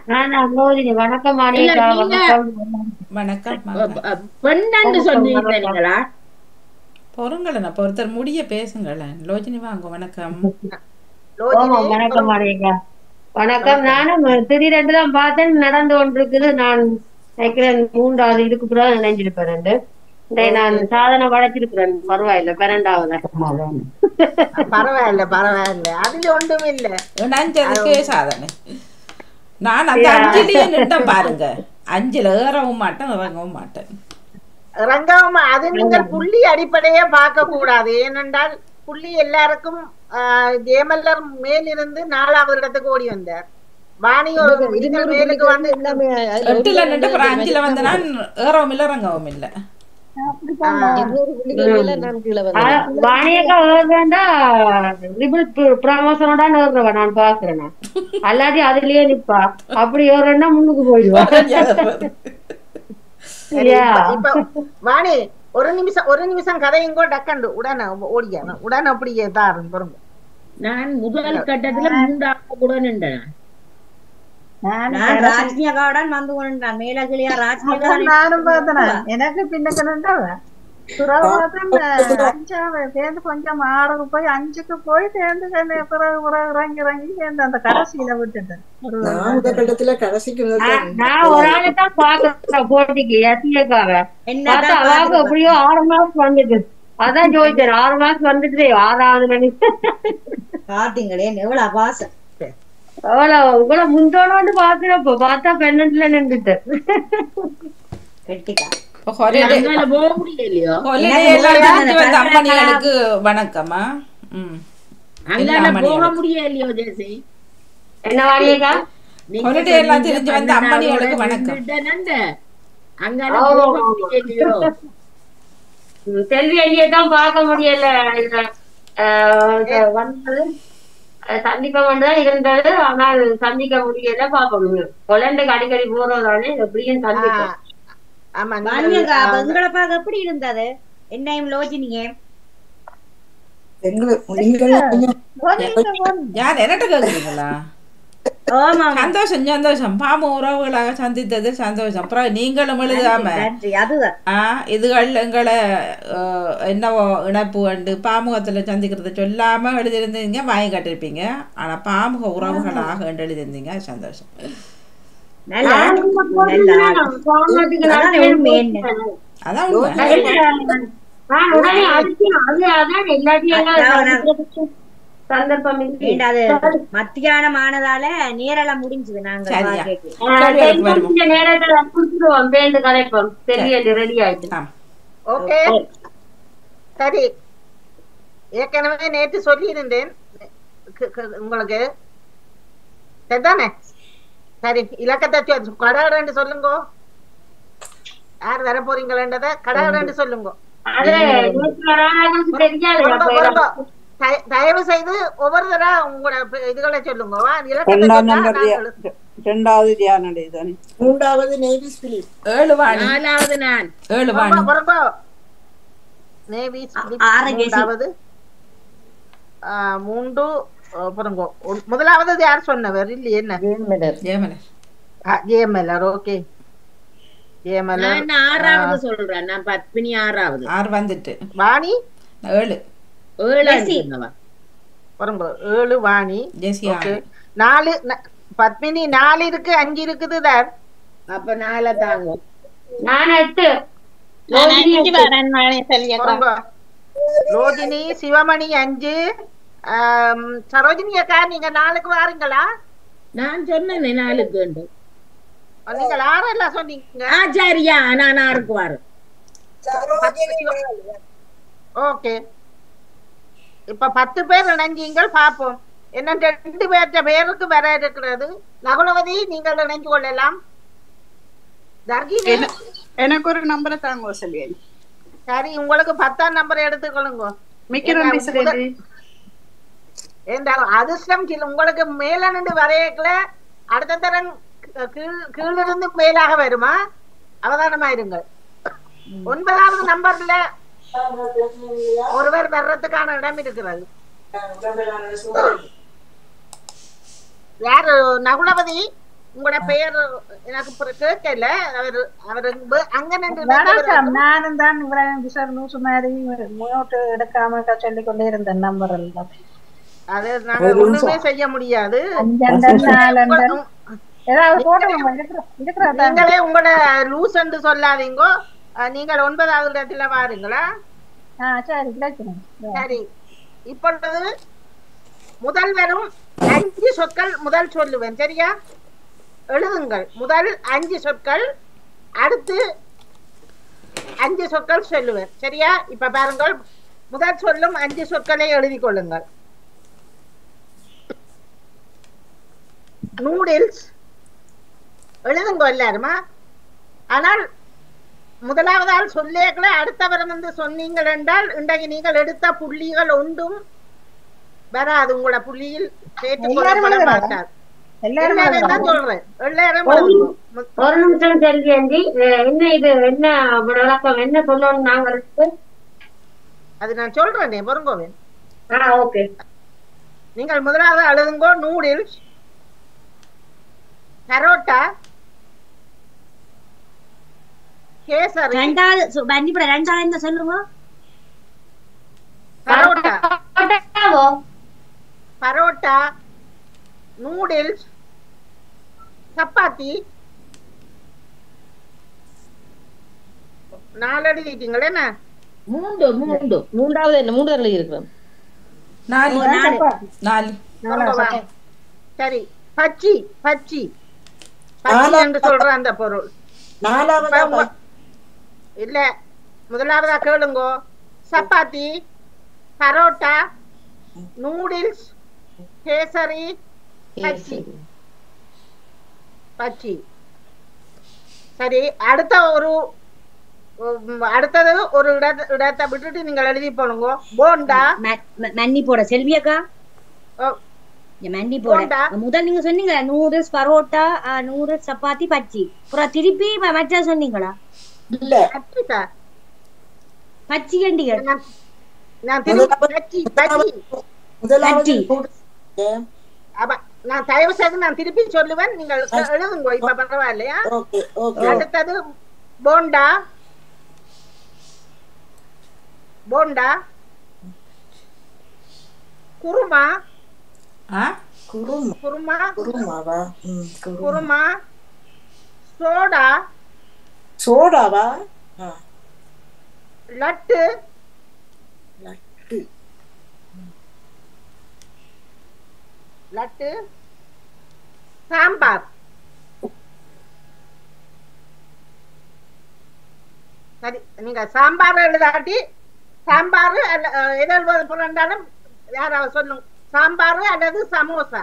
[SPEAKER 3] வணக்கம்.
[SPEAKER 1] பொறுங்களேன், அப்ப ஒருத்தர் முடிய பேசுங்களேன். லோஜினி வாங்க. வணக்கம்.
[SPEAKER 3] வணக்கம் வணக்கம். நானும் திடீரென்று தான் பார்த்தேன் நடந்து கொண்டிருக்குது. நான் நினைக்கிறேன் 3வது இதுக்கு பிறகு நினைஞ்சிருப்பேன். நான் சாதனை படைச்சிருக்கிறேன். பரவாயில்ல, 2வது
[SPEAKER 2] பரவாயில்ல. அதுல ஒன்றும் இல்ல.
[SPEAKER 1] சாதனை நான் அந்த 5லயே நின்றும் பாருங்க. 5ல ஏறவும் மாட்டேன், இறங்கவும் மாட்டேன்.
[SPEAKER 2] இறங்கவும் அது நீங்கள் புள்ளி அடிப்படையே பார்க்க கூடாது. ஏனென்றால் புள்ளி எல்லாருக்கும் ஜேமல்லர் மேலிருந்து 4வது இடத்துக்கு ஓடி வந்தார். வாணி ஒரு மேலுக்கு வந்து
[SPEAKER 1] 8ல நின்று 5ல வந்து நான் ஏறவும் இல்லை, இறங்கவும் இல்லை.
[SPEAKER 3] நான் பாக்குறேன். அல்லாதி அதுலயே நிப்பா. அப்படி ஏறன்னா முன்னுக்கு போயிடுவா.
[SPEAKER 2] வாணி ஒரு நிமிஷம் கதையுங்கோ டக்கண்டு உடனே ஓடியா உடனே அப்படியே தான் பொறுங்க.
[SPEAKER 3] நான் முதல் கட்டத்துல 3வது கூட நின்றேன். எனக்கு பின்னக்கணுண்டா சேர்ந்து கொஞ்சம் 6க்கு போய் 5க்கு போய் சேர்ந்து பிறகு இறங்கி சேர்ந்து அந்த கடைசியில விட்டுட்டேன். நான் ஒரு ஆளைத்தான் பாக்குறேன் போட்டிக்கு எப்படியோ 6 மாசம் வந்துட்டு
[SPEAKER 7] அதான் ஜோதிச்சர் 6 மாசம் வந்துட்டு 6வது மணி
[SPEAKER 8] காட்டுங்களே எவ்வளவு பாசம்.
[SPEAKER 7] எவ்வளவு உங்களை முந்தோனோண்டு பாக்குறப்ப பார்த்தா 12ல நின்றுட்டு
[SPEAKER 8] கெட்டிக்கா.
[SPEAKER 6] அங்கால போக முடியலையோ,
[SPEAKER 1] அம்மணிகளுக்கு வணக்கம்மா.
[SPEAKER 6] அங்கால போக முடியலையோ ஜெசி.
[SPEAKER 7] என்ன வாரியக்கா?
[SPEAKER 1] ஹாலிடே எல்லாம் தெரிஞ்சு வந்த அம்மணிகளுக்கு வணக்கம்.
[SPEAKER 6] அங்கால போக முடியலையோ.
[SPEAKER 7] செல்வி அண்ணியை தான் பார்க்க முடியல. வந்தது சந்திக்க வேண்டியதான் இருந்தது, ஆனால் சந்திக்க முடியல, பார்க்க முடியும். கொலண்டுக்கு அடிக்கடி போறதாலே எப்படியும் சந்திப்போம்.
[SPEAKER 8] உங்களை பார்க்க எப்படி இருந்தது? என்னையும் லோஜினியே
[SPEAKER 1] யார் என்னட்ட கேக்குறீங்களா? சந்தோஷம் சந்தோஷம். பாம உறவுகளாக சந்தித்தது சந்தோஷம். அப்புறம் நீங்களும் எழுதாம இதுகள் எங்களை என்னவோ இணைப்பு கண்டு பாமுகத்துல சந்திக்கிறத சொல்லாம எழுதியிருந்தீங்க, வாங்கி கட்டிருப்பீங்க. ஆனா பாமுக உறவுகளாக எழுதியிருந்தீங்க, சந்தோஷம். அதான்
[SPEAKER 7] சந்தர்ப்பம்
[SPEAKER 8] மத்தியானமானதால நேரெல்லாம் முடிஞ்சது. நாங்க
[SPEAKER 7] நேரத்துல குடுத்துருவோம், பேருந்து கலைப்போம். தெரியல, ரெடி ஆயிட்டு.
[SPEAKER 2] ஓகே சரி. ஏற்கனவே நேற்று சொல்லி இருந்தேன் உங்களுக்கு, சரிதானே? சரி, இலக்கத்தை கடகடன்னு சொல்லுங்க. யார் வர போறீங்களன்றத கடகடன்னு சொல்லுங்க. தயவு செய்து ஒவ்வொரு தடவை உங்களோட இதுகளை சொல்லுங்க.
[SPEAKER 4] மூன்றாவது நேவிஸ் பிலிப்,
[SPEAKER 1] 7 வாணி,
[SPEAKER 6] 4வது நான்,
[SPEAKER 1] 7 வாணி,
[SPEAKER 2] நேவிஸ் பிலிப் 3வது 3 பாருங்க. முதலாவது யார் சொன்னவர் இல்லையே? என்ன ஜெயமலர். ஓகே ஜெயமலர்.
[SPEAKER 6] நான் 6வது சொல்றேன். நான் பத்மினி 6வது.
[SPEAKER 1] 6 வந்துட்டு.
[SPEAKER 2] வாணி
[SPEAKER 1] 7
[SPEAKER 2] பாருங்க. 7 வாணி.
[SPEAKER 1] ஓகே
[SPEAKER 2] 4 பத்மினி 4 இருக்கு, 5 இருக்குது தான்.
[SPEAKER 6] அப்ப 4 தாங்க.
[SPEAKER 7] நான் 8.
[SPEAKER 2] லோஜினி சிவமணி 5. சரோஜினி அக்கா நீங்க 4க்கு வாருங்களா?
[SPEAKER 6] நான் சொன்னேன் 4க்கு உண்டு.
[SPEAKER 2] நீங்க 6 எல்லாம் சொன்னீங்க.
[SPEAKER 6] சரியா, நான் 6க்கு வரேன்.
[SPEAKER 2] ஓகே, இப்ப 10 பேர் இணைஞ்சீங்கள் பாப்போம். என்ன 2 பேர்த்த பேருக்கு வர இருக்கிறது. நகுலவதி நீங்கள் இணைஞ்சு கொள்ளலாம்.
[SPEAKER 3] எனக்கு ஒரு நம்பரை தாங்க சொல்லியே.
[SPEAKER 2] சரி, உங்களுக்கு 10ஆம் நம்பரை எடுத்துக்கொள்ளுங்க. அதிர்ஷ்டம் உங்களுக்கு மேல நின்று வரையக்கல, அடுத்த தரம் கீழிருந்து மேலாக வருமா? அவதானமாயிருங்கள். 9வது நம்பர்ல ஒருவர் வர்றதுக்கான இடம் இருக்கிறது. யாரு? நகுலவதி. உங்களோட பெயர் எனக்கு கேட்கல. அவரு அங்க நின்று
[SPEAKER 3] நானும் தான் மாதிரி முன்னோட்டு எடுக்காம சொல்லிக் கொண்டே இருந்தேன் நம்பர் எல்லாம்.
[SPEAKER 2] அது நாங்க ஒண்ணுமே செய்ய முடியாது. நீங்களே உங்களோட லூஸ் என்று சொல்லாதீங்கோ. நீங்கள் 9வது இடத்துல வாருங்களா? சரி, இப்பொழுது முதல் வரும் 5 சொற்கள் முதல் சொல்லுவேன், சரியா? எழுதுங்கள். முதல் 5 சொற்கள், அடுத்து 5 சொற்கள் சொல்லுவேன், சரியா? இப்ப பாருங்கள், முதல் சொல்லும் 5 சொற்களை எழுதி கொள்ளுங்கள். நூடில்ஸ் எழுதுங்க எல்லாருமா. ஆனால் முதலாவது ஆள் சொல்லேக்களை அடுத்தவரை வந்து சொன்னீங்கள் என்றால் இன்றைக்கு நீங்கள் எடுத்த புள்ளிகள் ஒன்றும் வராது. உங்களோட புள்ளியில் சேர்த்துக்கொள்ளப்பட மாட்டார். எல்லாரும் தான் சொல்றேன். எல்லாரும்
[SPEAKER 7] ஒரு நிமிஷம் செல்வி, என்ன இது, என்ன விளக்கம், என்ன சொல்லணும் நாங்களுக்கு?
[SPEAKER 2] அது நான் சொல்றேனே, பொறுங்கோவேன்.
[SPEAKER 7] ஓகே,
[SPEAKER 2] நீங்கள் முதலாவது எழுதுங்கோ. நூடில்ஸ், பரோட்டா, கேசரி.
[SPEAKER 8] ரெண்டாவது சொல்லுங்க.
[SPEAKER 2] பரோட்டா, நூடில்ஸ், சப்பாத்தி. 4 எழுதிட்டீங்களே என்ன?
[SPEAKER 6] மூன்றாவது என்ன மூன்றாவது இருக்கிறோம்.
[SPEAKER 1] 4
[SPEAKER 2] சரி, பச்சி பச்சி பச்சி என்று சொல்ற அந்த பொருள். இல்ல, முதலாவதா கேளுங்கோ. சப்பாத்தி, பரோட்டா, நூடில்ஸ், கேசரி, பச்சி. பச்சி. சரி, அடுத்தது ஒரு இடத்தை விட்டுட்டு நீங்கள் எழுதி போனுங்க. போண்டா.
[SPEAKER 8] மன்னி போட செல்வியக்கா. மன்னி போட முதல் நீங்க சொன்னீங்களா நூடுல்ஸ், பரோட்டா, நூடுல்ஸ், சப்பாத்தி, பச்சி. அப்புறம் திருப்பி மற்ற சொன்னீங்களா?
[SPEAKER 5] இல்ல,
[SPEAKER 8] பச்சி கண்டிகள்.
[SPEAKER 2] நான் தயவு செய்து நான் திருப்பி சொல்லுவேன், நீங்கள் எழுதுங்க. இப்ப பரவாயில்லையா? அடுத்தது போண்டா. போண்டா, குருமா. குருமா, குருமா, சோடா.
[SPEAKER 5] சோடாவா?
[SPEAKER 2] லட்டு. லட்டு, சாம்பார். சரி, நீங்க சாம்பார் எழுதாட்டி சாம்பார் எது எழுதுவது புரண்டாலும் யாராவது சொல்லுங்க. சாம்பார் அல்லது சமோசா.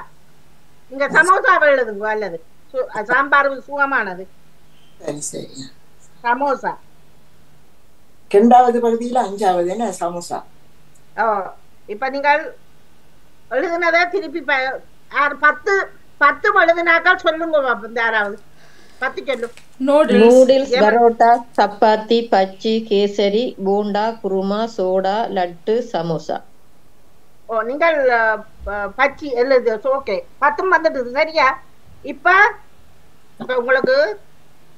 [SPEAKER 2] நீங்க சமோசாவை எழுதுங்க. அல்லது சாம்பார் சுகமானது. சமோசா.
[SPEAKER 5] 2வது பகுதியில 5வது என்ன சமோசா.
[SPEAKER 2] இப்ப நீங்கள் எழுதுனதை திருப்பி 10 எழுதுனாக்கள் சொல்லுங்க. யாராவது 10 சொல்லும்.
[SPEAKER 6] நூடில்ஸ், பரோட்டா, சப்பாத்தி, பச்சி, கேசரி, போண்டா, குருமா, சோடா, லட்டு, சமோசா.
[SPEAKER 2] நீங்கள் பச்சி எழுது. ஓகே, 10 வந்துட்டு சரியா? இப்ப உங்களுக்கு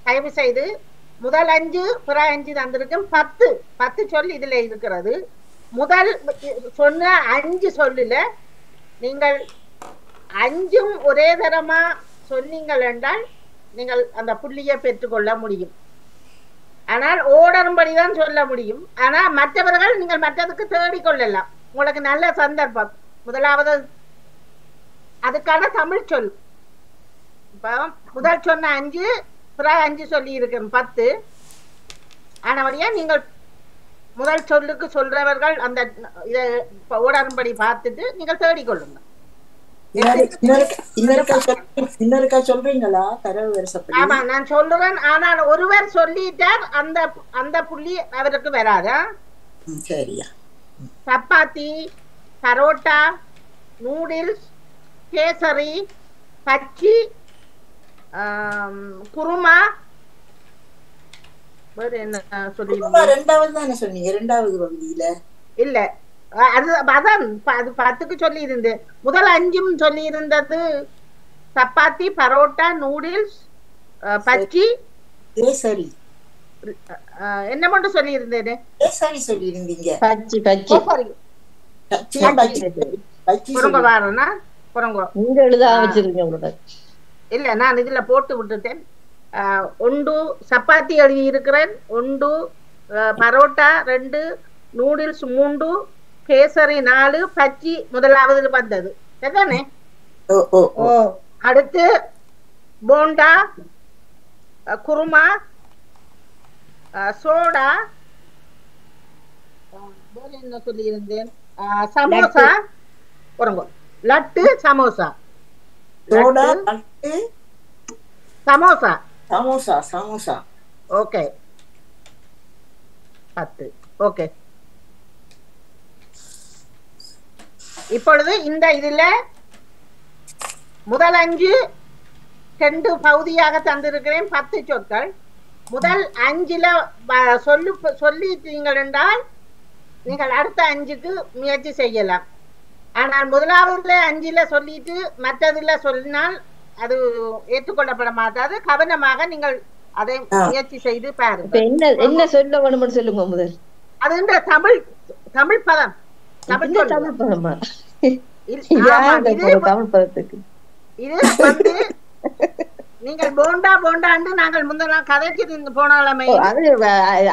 [SPEAKER 2] தயவு செய்து முதல் 5 பிற 5 தந்திருக்கும். 10 சொல்லி இதுல இருக்கிறது. முதல் சொன்ன 5 சொல்லுல நீங்கள் 5ம் ஒரே தரமா சொன்னீங்கள் என்றால் நீங்கள் அந்த புள்ளியை பெற்றுக்கொள்ள முடியும். ஆனால் ஓடரும்படிதான் சொல்ல முடியும். ஆனா மற்றவர்கள் நீங்கள் மற்றதுக்கு தேடிக்கொள்ளலாம். உங்களுக்கு நல்ல சந்தர்ப்பம். முதலாவது அதுக்கான தமிழ் சொல். இப்ப முதல் சொன்ன 5 பிற 5 சொல்லி இருக்கிற 10. ஆனவரையா நீங்கள் முதல் சொல்லுக்கு சொல்றவர்கள் அந்த இதை ஓடரும்படி பார்த்துட்டு நீங்கள் தேடிக்கொள்ளுங்க.
[SPEAKER 5] சொல்றீங்களா? தரவு வரிசைப்படி.
[SPEAKER 2] ஆமா, நான் சொல்லுவேன். ஆனால் ஒருவர் சொல்லிட்டார், அந்த புள்ளி அவருக்கு வராதா?
[SPEAKER 5] சரியா?
[SPEAKER 2] சப்பாத்தி, பரோட்டா, நூடில்ஸ், கேசரி, பச்சி, குருமா. வேற என்ன சொல்லி?
[SPEAKER 5] 2வது தானே சொன்னீங்க? 2வது பகுதியில
[SPEAKER 2] இல்ல, அதான் 10க்கு சொல்லி இருந்து. முதல் 5ம் சொல்லி இருந்தது சப்பாத்தி, பரோட்டா, நூடில்ஸ், பச்சி,
[SPEAKER 5] கேசரி.
[SPEAKER 2] என்ன மட்டும் சொல்லி இருந்தேன்?
[SPEAKER 5] கேசரி சொல்லி இருந்தீங்க.
[SPEAKER 6] பச்சி பச்சி
[SPEAKER 2] வாரனா புறங்கோ
[SPEAKER 6] நீங்க எழுத வச்சிருக்கீங்க.
[SPEAKER 2] இல்ல, நான் இதுல போட்டு விட்டுட்டேன். 1 சப்பாத்தி எழுதி இருக்கிறேன், 1 பரோட்டா 2, நூடில்ஸ் 3, கேசரி 4, பச்சி முதலாவது வந்தது. சரிதானே? அடுத்து போண்டா, குருமா, சோடா, என்ன சொல்லி இருந்தேன்? சமோசா. லட்டு, சமோசா. சமோசா.
[SPEAKER 5] சமோசா. சமோசா.
[SPEAKER 2] ஓகே, 10. ஓகே, இப்பொழுது இந்த இதுல முதல் 5 2 பகுதியாக தந்திருக்கிறேன். 10 சொற்கள். முதல் 5ல சொல்லிட்டீங்கள் என்றால் நீங்கள் அடுத்த 5க்கு முயற்சி செய்யலாம். ஆனால் முதலாவதுல 5ல சொல்லிட்டு மற்றதுல சொன்னால் அது ஏற்றுக்கொள்ளப்பட மாட்டாது. கவனமாக நீங்கள் அதை முயற்சி செய்து பாருங்க.
[SPEAKER 6] என்ன சொல்ல வேணும்னு சொல்லுங்க. முதல்
[SPEAKER 2] அது இந்த தமிழ் பதம்.
[SPEAKER 6] தமிழ் பதமா?
[SPEAKER 2] இது வந்து நீங்கள் போண்டா போண்டாண்டு நாங்கள் முந்தெல்லாம் கதைச்சு போனாலுமே
[SPEAKER 6] அது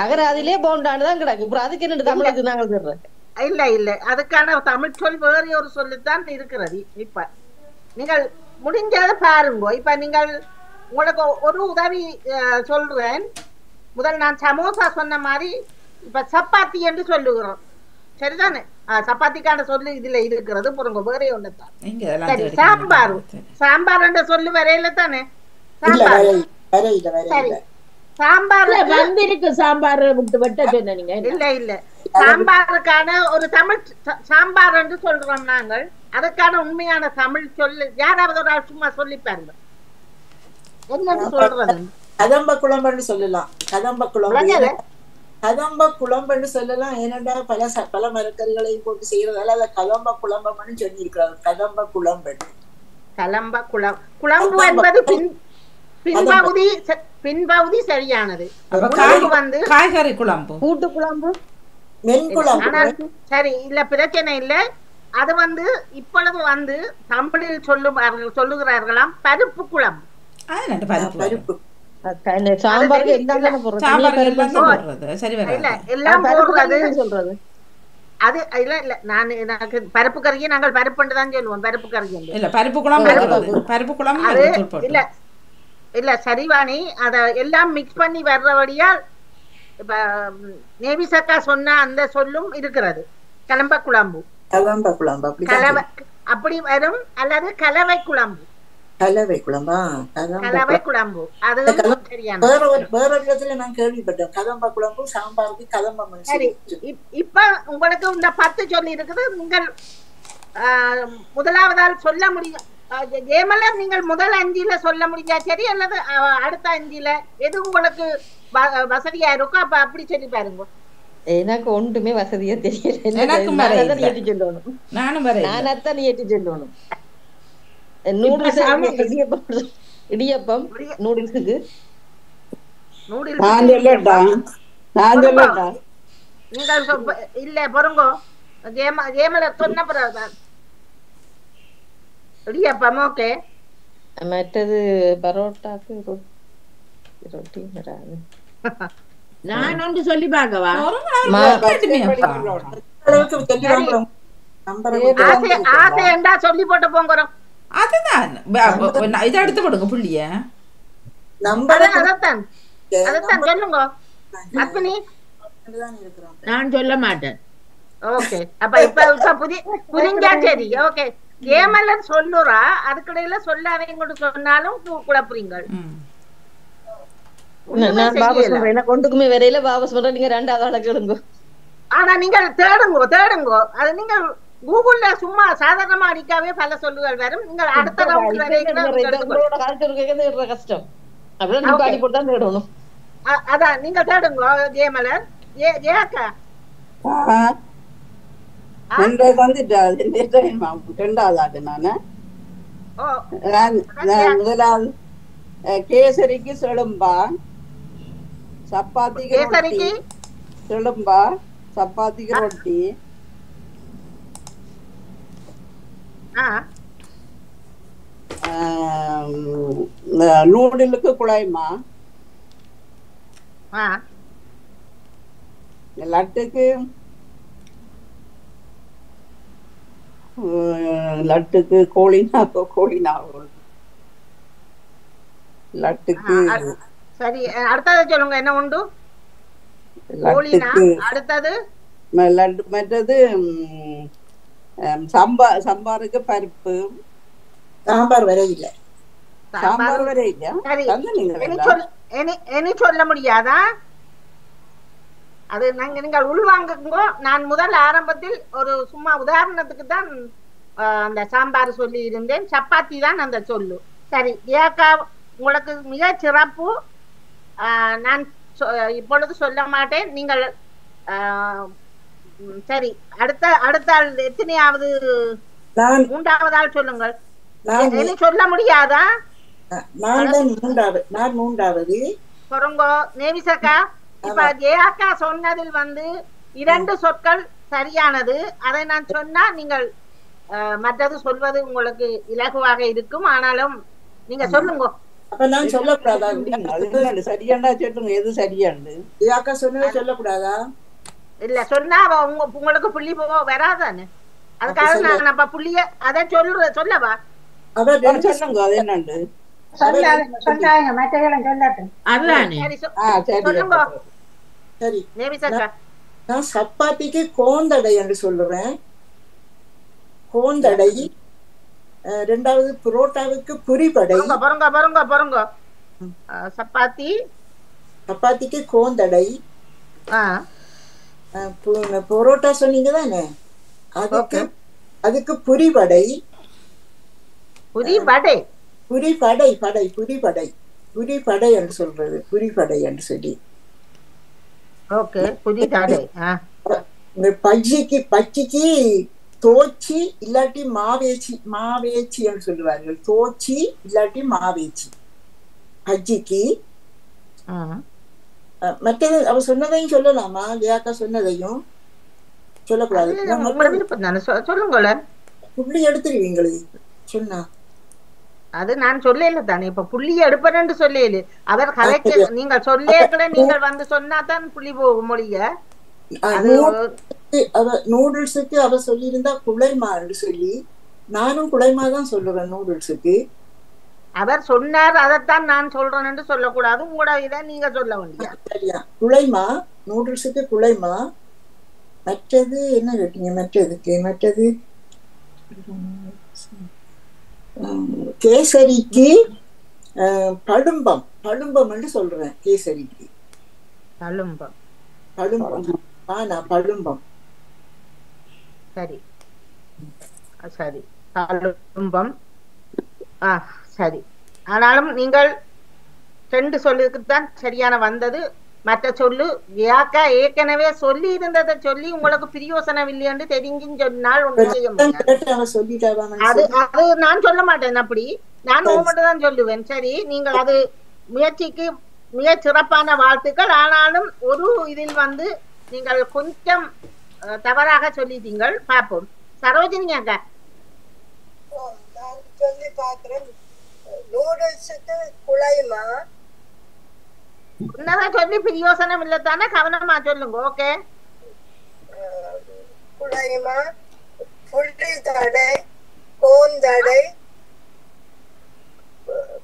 [SPEAKER 6] அகராதிலே போண்டாண்டு தான் கிடக்கு. அப்புறம் அதுக்கு என்ன தமிழுக்கு நாங்கள் சொல்றோம்.
[SPEAKER 2] இல்ல இல்ல, அதுக்கான தமிழ் சொல் வேறு ஒரு சொல்லுத்தான் இருக்கிறது. இப்ப நீங்கள் முடிஞ்சதை பாருங்க. இப்ப நீங்கள் உங்களுக்கு ஒரு உதவி சொல்றேன். முதல் நான் சமோசா சொன்ன மாதிரி இப்ப சப்பாத்தி என்று சொல்லுகிறோம், சரிதானே? சப்பாத்திக்கான சொல்லு இதுல இருக்கிறது. பொருங்க வேற ஒண்ணுதான். சரி, சாம்பார் சாம்பார் என்ற சொல்லு வரையில தானே? சரி, சாம்பார்
[SPEAKER 9] வந்திருக்கு. சாம்பார் சொன்னீங்க.
[SPEAKER 2] இல்ல இல்ல, சாம்பாருக்கான ஒரு தமிழ் சாம்பார் என்று சொல்றோம் நாங்கள். அதுக்கான உண்மையான தமிழ் சொல்லு யாராவது ஒரு சும்மா சொல்லி பாருங்க. என்னன்னு சொல்றது?
[SPEAKER 5] கதம்ப குழம்புன்னு சொல்லலாம். கதம்ப குழம்பு, கதம்ப குழம்புன்னு சொல்லலாம். ஏனென்றா பல மரக்கறிகளையும் போட்டு செய்யறதால அதை கதம்ப குழம்புன்னு சொல்லி இருக்கிறாங்க. கதம்ப குழம்பு, கலம்ப
[SPEAKER 2] குழம்பு என்பது பின்பகுதி சரியானது. வந்து
[SPEAKER 1] காய்கறி குழம்பு,
[SPEAKER 6] கூட்டு குழம்பு,
[SPEAKER 5] மென்குழம்பு.
[SPEAKER 2] சரி, இல்ல பிரச்சனை இல்ல. அது வந்து இப்பொழுது வந்து தமிழில் சொல்லுகிறார்களாம் பருப்பு குழம்பு.
[SPEAKER 5] பருப்பு
[SPEAKER 6] சாம்பாருக்கு எல்லாம்
[SPEAKER 2] சொல்றது. அது இல்ல இல்ல, நான் எனக்கு பருப்பு கறியை நாங்கள் பருப்புன்னு தான் சொல்லுவோம். பருப்பு கறி
[SPEAKER 1] இல்ல, பருப்பு குழம்பு, பருப்பு குழம்பு
[SPEAKER 2] அது இல்ல இல்ல சரிவாணி. அத எல்லாம் மிக்ஸ் பண்ணி வர்றபடியா இப்ப நேவிசக்கா சொன்ன அந்த சொல்லும் இருக்கிறது. கலம்ப குழம்பு,
[SPEAKER 5] கலம்ப குழம்பு
[SPEAKER 2] அப்படி வரும். அல்லது கலவை குழம்பு,
[SPEAKER 5] கலவை குழம்பா,
[SPEAKER 2] கலவை குழம்பு. அது
[SPEAKER 5] வேற இடத்துல நான் கேள்விப்பட்டேன். கதம்ப குழம்பு சாம்பாருக்கு கதம்பம்.
[SPEAKER 2] சரி, இப்ப உங்களுக்கு இந்த 10 சொல்லி இருக்குது. நீங்கள் முதலாவதால் சொல்ல முடியும். ஜெயமலர், நீங்கள் முதல் 5ல சொல்ல முடிஞ்சா சரி, அல்லது அடுத்த 5ல எது உங்களுக்கு வசதியா இருக்கோ அப்ப அப்படி சொல்லி பாருங்க.
[SPEAKER 6] எனக்கு ஒன்றுமே வசதியா தெரியல.
[SPEAKER 1] நானும்
[SPEAKER 6] ஏற்றி சொல்லணும். நூடுல்ஸ், இடியப்பம், நூடுல்ஸுக்கு
[SPEAKER 2] நீங்கள் இல்ல பொருங்கோ. ஜெயமலர் சொன்ன பிறகுதான் இடியப்பம். ஓகே,
[SPEAKER 6] மற்றது பரோட்டாக்கு ரொட்டி வராது.
[SPEAKER 9] நான் ஒன்று சொல்லி பார்க்கவா?
[SPEAKER 2] ஆசை என்றா சொல்லி போட்டு போங்கிறோம்.
[SPEAKER 1] அதுதான் இதை எடுத்து போடுங்க புள்ளிய.
[SPEAKER 2] அதத்தான் சொல்லுங்க அக்னி.
[SPEAKER 9] நான் சொல்ல மாட்டேன்.
[SPEAKER 2] ஓகே, அப்ப இப்ப புரிஞ்சா சரி. ஓகே, ஏமலன் சொல்லுறா, அதுக்கடையில சொல்லாதீங்க சொன்னாலும் குழப்புறீங்க.
[SPEAKER 6] கொண்டுக்குமே வரையில வாபஸ் பண்ற. நீங்க 2வது ஆளை கேளுங்க.
[SPEAKER 2] ஆனா நீங்கள் தேடுங்க. அது நீங்கள் கூகுள்ல சும்மா சாதாரணமா அடிக்காவே பல சொல்லுகள் வரும். நீங்கள் அடுத்த ரவுண்ட்
[SPEAKER 6] கஷ்டம். தேடணும்.
[SPEAKER 2] அதான் நீங்க தேடுங்க. ஜெயமலர், ஏக்கா
[SPEAKER 4] முதலாவது கேசரிக்கு செழும்பா, சப்பாத்திக்கு செழும்பா, சப்பாத்திக்கு ரொட்டி, நூடுலுக்கு குழாய்மா, லட்டுக்கு கோழினா லட்டுக்கு.
[SPEAKER 2] சரி, அடுத்தது சொல்லுங்க. என்ன உண்டு? அடுத்தது
[SPEAKER 4] லட்டு. மற்றது சாம்பாருக்கு பருப்பு.
[SPEAKER 5] சாம்பார் வரையில்லை.
[SPEAKER 4] சாம்பார் வரையில்லையா?
[SPEAKER 2] இனி சொல்ல முடியாதா? அது நீங்கள் உள்வாங்குங்கோ. நான் முதல் ஆரம்பத்தில் ஒரு சும்மா உதாரணத்துக்கு தான் அந்த சாம்பார் சொல்லி இருந்தேன். சப்பாத்தி தான் அந்த சொல்லு. சரி ஏக்கா, உங்களுக்கு மிக சிறப்பு. நான் இப்பொழுது சொல்ல மாட்டேன். நீங்கள் சரி, அடுத்த ஆள் எத்தனையாவது? 3வது ஆள் சொல்லுங்கள். சொல்ல முடியாதா?
[SPEAKER 5] நான் 3வது.
[SPEAKER 2] பொருங்கோ நேவிசக்கா. இப்ப ஜெயாக்கா சொன்னதில் வந்து 2 சொற்கள் சரியானது. அதை நான் சொன்னா நீங்கள் மற்றது சொல்வது உங்களுக்கு இலகுவாக இருக்கும். ஆனாலும் நீங்க சொல்லுங்க.
[SPEAKER 5] அப்ப நான் சொல்லக்கூடாதா?
[SPEAKER 4] அது என்ன சரியாண்டா சொல்லுங்க, எது சரியாண்டு?
[SPEAKER 5] அக்கா சொன்னதை சொல்லக்கூடாதா?
[SPEAKER 2] இல்ல சொன்னா உங்களுக்கு புள்ளி வராதானே, அதுக்காக நான் அப்ப புள்ளிய அதை சொல்லவா?
[SPEAKER 4] சொல்லுங்க அது என்னண்டு.
[SPEAKER 3] சொன்னாங்க மற்றவங்களும் சொல்லட்டும்.
[SPEAKER 9] அதுதானே
[SPEAKER 2] சொல்லுங்க.
[SPEAKER 5] சரி,
[SPEAKER 2] நேவிசக்கா
[SPEAKER 5] நான் சப்பாத்திக்கு கோந்தடை என்று சொல்லுவேன். கோந்தடை. ரெண்டாவது புரோட்டாவுக்கு புரிபடை.
[SPEAKER 2] பருங்க சப்பாத்திக்கு கோந்தடை.
[SPEAKER 5] புரோட்டா சொன்னீங்க தானே, அதுக்கு புரிபடை. புரிபடை என்று சொல்றது, புரிபடை என்று சொல்லி. இந்த பச்சிக்கு தோச்சி இல்லாட்டி மாவேச்சி என்று சொல்லுவார்கள். தோச்சி இல்லாட்டி மாவேச்சி பஜ்ஜிக்கு. மற்றது அவ சொன்னதையும் சொல்லலாமா? ஜெயாக்கா சொன்னதையும் சொல்லக்கூடாது.
[SPEAKER 2] சொல்லுங்களேன்.
[SPEAKER 5] புள்ளி எடுத்துருவீங்களே சொன்னா.
[SPEAKER 2] அது நான் சொல்லல தானே, இப்ப புள்ளி எடுப்பேன்னு சொல்லல. அவர் கலைக்க நீங்க சொல்லியக்கல, நீங்கள் வந்து சொன்னாதான் புள்ளி போகும் மொழிய.
[SPEAKER 5] நூடுல்ஸுக்கு அவ சொல்லியிருந்தா குழைமா என்று சொல்லி, நானும் குழைமா தான் சொல்லுவேன் நூடுல்ஸுக்கு.
[SPEAKER 2] அவர் சொன்னார், அதைத்தான் நான் சொல்றேன்னு சொல்லக்கூடாது. உங்களோட இதை நீங்க சொல்ல வேண்டிய.
[SPEAKER 5] சரியா, குழைமா, நூடுல்ஸுக்கு குழைமா. மற்றது என்ன கேட்டீங்க? மற்றது கேசரிக்கு பழும்பம் என்று சொல்றேன். கேசரிக்கு பழும்பம்.
[SPEAKER 2] சரி பழும்பம். சரி, ஆனாலும் நீங்கள் 2 சொல்லுக்குத்தான் சரியான வந்தது. மற்ற சொல்லு வியாக்கா ஏற்கனவே சொல்லி இருந்ததை சொல்லி உங்களுக்கு பிரியோசனம் இல்லையென்று தெரிஞ்சுன்னு சொன்னால் ஒன்றும் செய்ய முடியாது. அது நான் சொல்ல மாட்டேன். அப்படி நான் மட்டும் தான் சொல்லுவேன். சரி, நீங்கள் அது முயற்சிக்கு மிக சிறப்பான வாழ்த்துக்கள். ஆனாலும் ஒரு இதில் வந்து நீங்கள் கொஞ்சம் தவறாக சொல்லிட்டீங்கள். பார்ப்போம். சரோஜினி அக்கா
[SPEAKER 10] சொல்லி பாக்குறேன். நூடுல்ஸுக்கு குழைமா
[SPEAKER 2] உன்னதான் சொல்லி பிரியோசனம் இல்லத்தானே, கவனமா சொல்லுங்க. ஓகே,
[SPEAKER 10] குழைமா, புள்ளி தடை, கோந்தடை,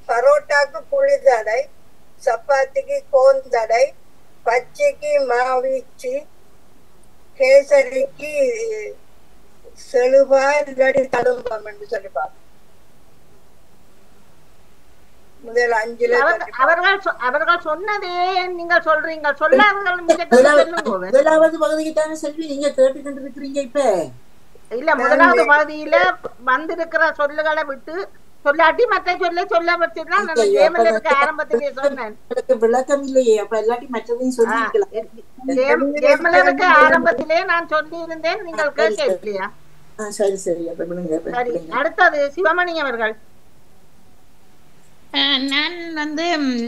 [SPEAKER 10] பரோட்டாக்கு புளி தடை, சப்பாத்திக்கு கோந்தடை, பச்சைக்கு மாவீச்சி, கேசரிக்கு செழுவா இல்லாடி தடும்பம் என்று சொல்லி பார்ப்போம். முதல் 5
[SPEAKER 2] அவர்கள் சொன்னதே நீங்கள் சொல்றீங்க. சொல்லாதவர்கள்
[SPEAKER 5] முதலாவது பகுதிக்கு தானே செல்வி நீங்க கேட்டுக்கிட்டு இருக்கிறீங்க. இப்ப
[SPEAKER 2] இல்ல, முதலாவது பகுதியில வந்திருக்கிற சொல்லுகளை விட்டு சொல்லாட்டி மற்ற சொல்ல வச்சுதான் ஆரம்பத்திலே சொன்னேன்.
[SPEAKER 5] விளக்கம் இல்லையே, அப்ப எல்லாத்தையும் மற்றதையும்
[SPEAKER 2] சொல்லிருக்க. ஆரம்பத்திலே நான் சொல்லி இருந்தேன், நீங்கள் கேட்கலையா?
[SPEAKER 5] சரி.
[SPEAKER 2] சரி, அடுத்தது சிவமணி அவர்கள்.
[SPEAKER 11] நான் வந்து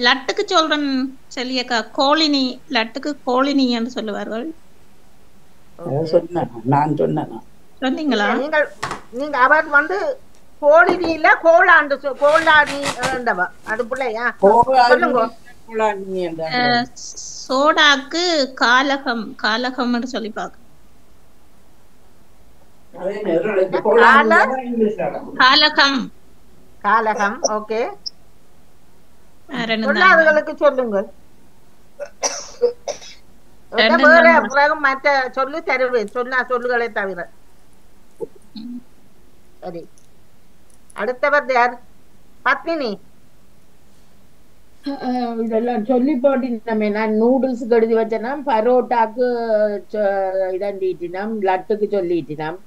[SPEAKER 11] லட்டுக்கு சொல்றேன் சொல்லியக்கா. கோழினி, லட்டுக்கு கோழினி என்று சொல்லுவார்கள்.
[SPEAKER 4] நான் சொன்னேன்.
[SPEAKER 11] சொன்னீங்களா?
[SPEAKER 2] நீங்க அவர் வந்து கோழினில கோளாண்டு கோளாணி அது பிள்ளையா? சொல்லுங்க.
[SPEAKER 11] சோடாக்கு காலகம், காலகம் என்று சொல்லி பாக்க. காலகம்.
[SPEAKER 2] காலகம். ஓகே, சொல்லாதவர்களுக்கு சொல்லுங்கள். மற்ற சொல்லு தருவேன், சொல்லுகளை தவிர. சரி, அடுத்தவர் யார்? பத்மினி.
[SPEAKER 9] இதெல்லாம் சொல்லி போட்டினமே. நான் நூடுல்ஸுக்கு எழுதி வச்சேன்னா, பரோட்டாக்கு இதண்டிட்டினம், லட்டுக்கு சொல்லிட்டினம்,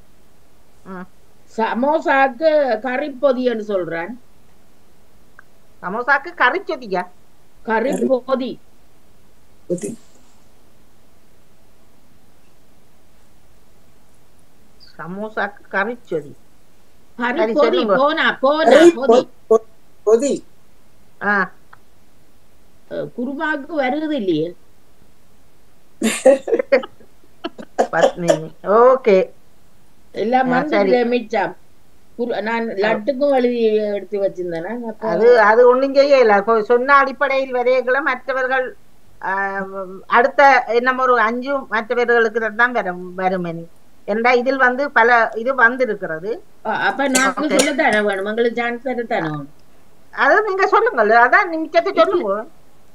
[SPEAKER 9] சமோசாக்கு கறிப்பொதின்னு சொல்றேன்.
[SPEAKER 2] சமோசாக்கு கறிச்சொதியா?
[SPEAKER 9] கறிப்பொதி.
[SPEAKER 2] சமோசாக்கு கறிச்சொதி.
[SPEAKER 9] குருமாக்கு வருது இல்லையே.
[SPEAKER 2] ஓகே,
[SPEAKER 9] எல்லாம் மிச்சம். நான் லட்டுக்கும் எழுதி எடுத்து வச்சிருந்தேன்.
[SPEAKER 2] அது ஒண்ணும் செய்யல. சொன்ன அடிப்படையில் வரையங்கள மற்றவர்கள் அடுத்த என்ன ஒரு 5 மற்றவர்களுக்கு தான் வரும் என்றா இதில் பல இது வந்திருக்கிறது.
[SPEAKER 9] அப்ப நாங்க சொல்லத்தானே வேணும், உங்களுக்கு சான்ஸ் தரத்தானே.
[SPEAKER 2] அது நீங்க சொல்லுங்க, அதான் நிமிஷத்தை சொல்லுங்க.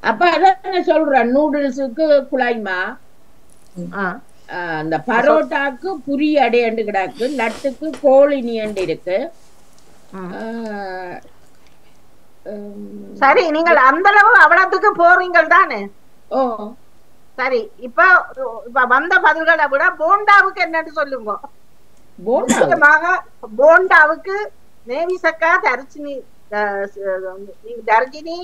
[SPEAKER 9] அப்ப அதான் சொல்றேன், நூடுல்ஸுக்கு குழாய்மா, அந்த பரோட்டாக்கு புரி அடையண்டு கிடாக்கு, லட்டுக்கு கோழினி அண்டு இருக்கு.
[SPEAKER 2] சரி, நீங்கள் அந்த அளவு அவ்வளவுக்கு போறீங்க தானே?
[SPEAKER 9] ஓ
[SPEAKER 2] சரி, இப்ப வந்த பதில்களை விட போண்டாவுக்கு என்னன்னு சொல்லுங்க. போண்டாவுக்கு நேவிசக்கா தர்ஜினி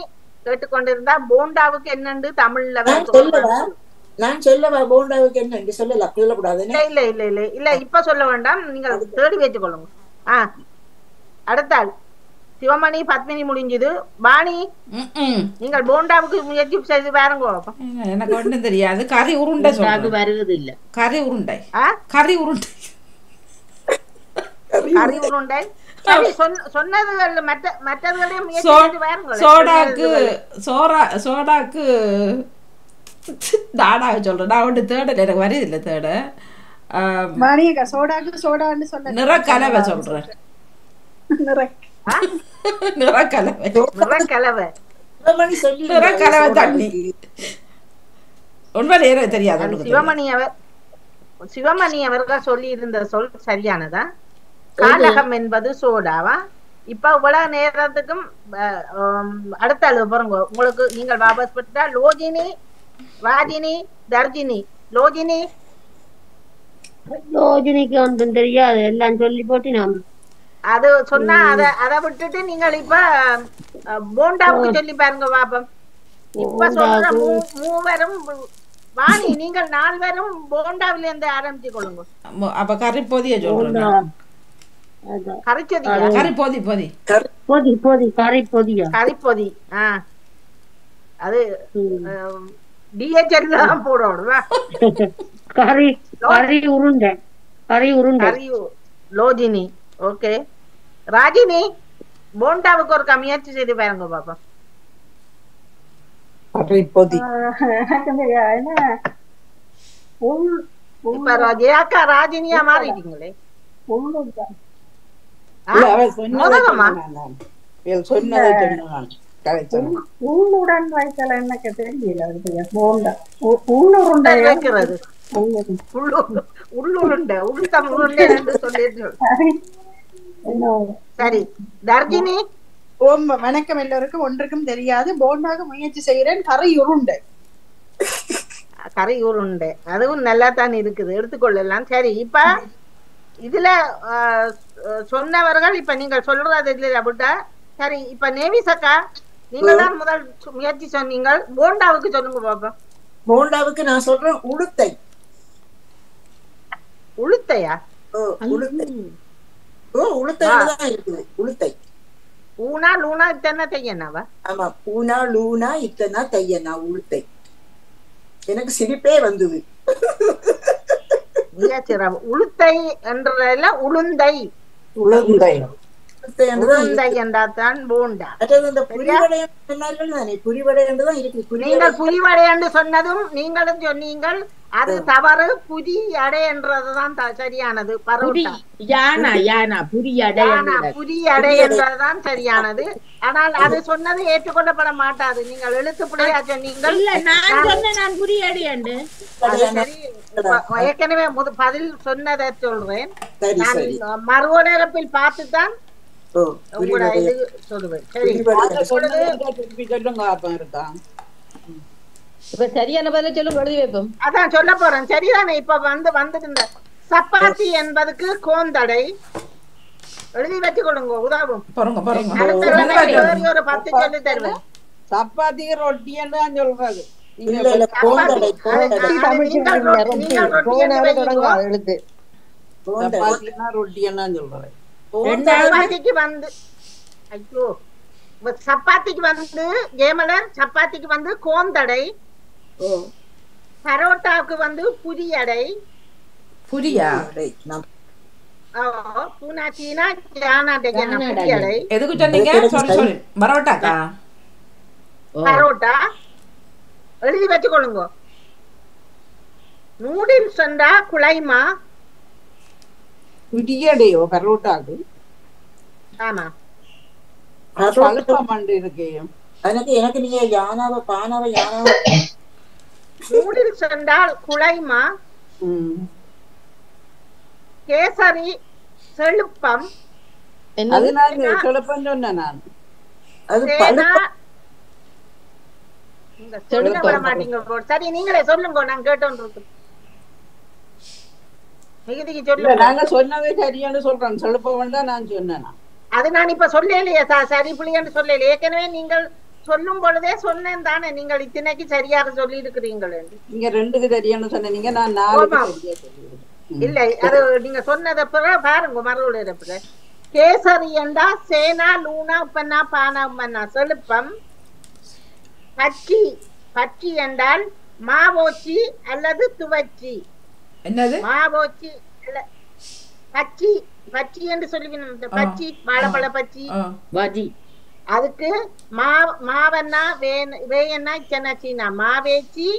[SPEAKER 2] கேட்டுக்கொண்டிருந்தா போண்டாவுக்கு என்னன்னு தமிழ்ல
[SPEAKER 5] நான் சொல்லவா? போண்டாவுக்கு என்ன சொல்லல, சொல்லக்கூடாது.
[SPEAKER 2] இல்ல இல்ல இல்ல இல்ல, இப்ப சொல்ல வேண்டாம், நீங்க தேடி வச்சுக் கொள்ளுங்க. அடுத்தாள் சிவமணி, பத்மினி முடிஞ்சது. வாணி, நீங்கள் போண்டாவுக்கு முயற்சி செய்து பாருங்க.
[SPEAKER 1] எனக்கு ஒன்றும் தெரியாது. கறி உருண்டை
[SPEAKER 9] வருவது இல்ல.
[SPEAKER 1] கறி உருண்டை, கறி உருண்டை,
[SPEAKER 2] கறி உருண்டை. சொன்னது மற்றவர்களையும்
[SPEAKER 1] சோடாக்கு நாடாக சொல்றேன். நான் ஒன்று தேடல, எனக்கு வருது இல்லை தேட. நிறக்கலவை சொல்றேன்.
[SPEAKER 2] நிறக்கலவை
[SPEAKER 1] தண்ணி உண்மை நேரம் தெரியாது.
[SPEAKER 2] சிவமணி அவர்கள் சொல்லி இருந்த சொல் சரியானதா? காலகம் என்பது சோடாவா? இப்ப இவ்வளவு நேரத்துக்கும் அடுத்த அளவு பாருங்க. உங்களுக்கு நீங்கள் வாபஸ் பெற்றா லோஜினி, ராஜினி, தர்ஜினி.
[SPEAKER 7] லோஜினிக்கு ஒன்றும் தெரியாது, எல்லாம் சொல்லி போட்டினான்.
[SPEAKER 2] அது சொன்னா அதை விட்டுட்டு நீங்கள் இப்ப போண்டாவுக்கு சொல்லி பாருங்க பாப்பம். இப்ப சொல்ற மூவரும் வாணி, நீங்கள் 4 பேரும் போண்டாவில இருந்து ஆரம்பிச்சு கொள்ளுங்க.
[SPEAKER 1] அப்ப கறிப்பொதிய சொல்றேன். கறிப்பொதி
[SPEAKER 2] அது டிஹெச்எல் தான் போடணும்.
[SPEAKER 7] கறி உருண்டை
[SPEAKER 2] லோஜினி. ஓகே, ராஜினி, போண்டாவுக்கு ஒரு முயற்சி செய்து பாருங்க பாப்பா. ராஜினியா மாறிட்டீங்களே.
[SPEAKER 3] உள்ளுடன் வைத்தல எனக்கு தெரியல.
[SPEAKER 2] உள்ளுருண்டை சரி, தர்ஜினி.
[SPEAKER 3] வணக்கம் எல்லோருக்கும். ஒன்றுக்கும் தெரியாது, போண்டாக முயற்சி செய்யறேன். கறி உருண்டை அதுவும் நல்லா தான் இருக்குது, எடுத்துக்கொள்ளலாம். சரி, இப்ப இதுல சொன்னவர்கள் இப்ப நீங்கள் சொல்றது இதுல அப்படிட்டா. சரி, இப்ப நேவிசக்கா, நீங்க தான் முதல் முயற்சி சொன்னீங்க. போண்டாவுக்கு சொல்லுங்க பாப்போம்.
[SPEAKER 5] போண்டாவுக்கு நான் சொல்றேன் உளுத்தை.
[SPEAKER 2] உளுத்தையா?
[SPEAKER 5] உளுத்தைதான் இருக்குது. உளுத்தை.
[SPEAKER 2] ஊனா லூனா இத்தனை தையனாவா?
[SPEAKER 5] ஆமா, ஊனா லூனா இத்தனை தையனா உளுத்தை. எனக்கு சிரிப்பே வந்தது.
[SPEAKER 2] உளுத்தை என்ற உளுந்தை. என்றாதான் போண்டா. நீங்கள் புரிவடை என்று சொன்னதும் நீங்களும் சொன்னீங்கள், அது தவறு. புரி அடை என்றதுதான் சரியானது. பரோட்டா புரி அடை என்றதுதான் சரியானது. ஆனால் அது சொன்னது ஏற்றுக்கொள்ளப்பட மாட்டாது. நீங்கள் எழுத்து பிள்ளையா சொன்னீங்கள். ஏற்கனவே பதில் சொன்னதை சொல்றேன். மறுவ நேரத்தில் பார்த்துதான்
[SPEAKER 6] சரியான பதில சொல்லுங்க, எழுதி வைப்போம்.
[SPEAKER 2] அதான் சொல்ல போறேன். சரிதானே? இப்ப வந்துட்டு சப்பாத்தி என்பதுக்கு கோந்தடை எழுதி வச்சு கொடுங்க, உதவும். ஒரு 10 சொல்லி தருவேன்.
[SPEAKER 4] சப்பாத்திக்கு ரொட்டி தான் சொல்றது.
[SPEAKER 2] சப்பாத்திக்கு வந்து ஜெயமலர், சப்பாத்திக்கு வந்து கோந்தடை, பரோட்டாவுக்கு வந்து புரியடை.
[SPEAKER 1] புரியா?
[SPEAKER 3] தூணா சீனா ஜானா டெகனா புரியலை.
[SPEAKER 1] எதுக்கு சொன்னீங்க? sorry பரோட்டாக்கா?
[SPEAKER 3] பரோட்டா எழுதி வச்சுக்கொள்ளுங்க. நூடில்ஸ் என்றா குழைமா?
[SPEAKER 4] இடியடையோ பரோட்டாக்கு?
[SPEAKER 3] ஆமா.
[SPEAKER 4] பழுப்பமண்டு இருக்கே.
[SPEAKER 5] எனக்கு நீங்க யானாவை பானாவை யானாவை
[SPEAKER 3] நூடில்ஸ் என்றால் குழைமா? கேசரி செழுப்பம்.
[SPEAKER 4] அது நான் செழுப்பம் சொன்னேன் நான்.
[SPEAKER 5] அது
[SPEAKER 3] சொல்ல மாட்டீங்க. சரி நீங்களே சொல்லுங்க, நான் கேட்டோன்னு.
[SPEAKER 4] நாங்க சொன்னதே சரியானு சொல்றேன். செழுப்பம் தான் நான் சொன்னேன்.
[SPEAKER 3] அது நான் இப்ப சொல்லலையே சரி புள்ளின்னு சொல்லல. ஏற்கனவே நீங்கள் சொல்லும் பொழுதே சொன்னேன் தானே, நீங்கள் இத்தனைக்கு சரியாக சொல்லி இருக்கிறீங்களே.
[SPEAKER 4] நீங்க 2க்கு சரியானு சொன்னீங்க, நான் 4க்கு சரியா சொல்லிருக்கேன்.
[SPEAKER 3] இல்ல அது நீங்க சொன்னத பாருங்க மறுபடியும். கேசரி என்றா சேனா லூனா உப்பன்னா பானா உம்மன்னா செழுப்பம். பச்சி பச்சி என்றால் மாவோச்சி அல்லது துவச்சி.
[SPEAKER 1] என்னது
[SPEAKER 3] மாவோச்சி? பச்சி பச்சி என்று சொல்லுவீங்க. பச்சி வாழைப்பழ பச்சி
[SPEAKER 9] வாஜி.
[SPEAKER 3] அதுக்கு மாவன்னா வேயன்னா சீனா மாவேச்சி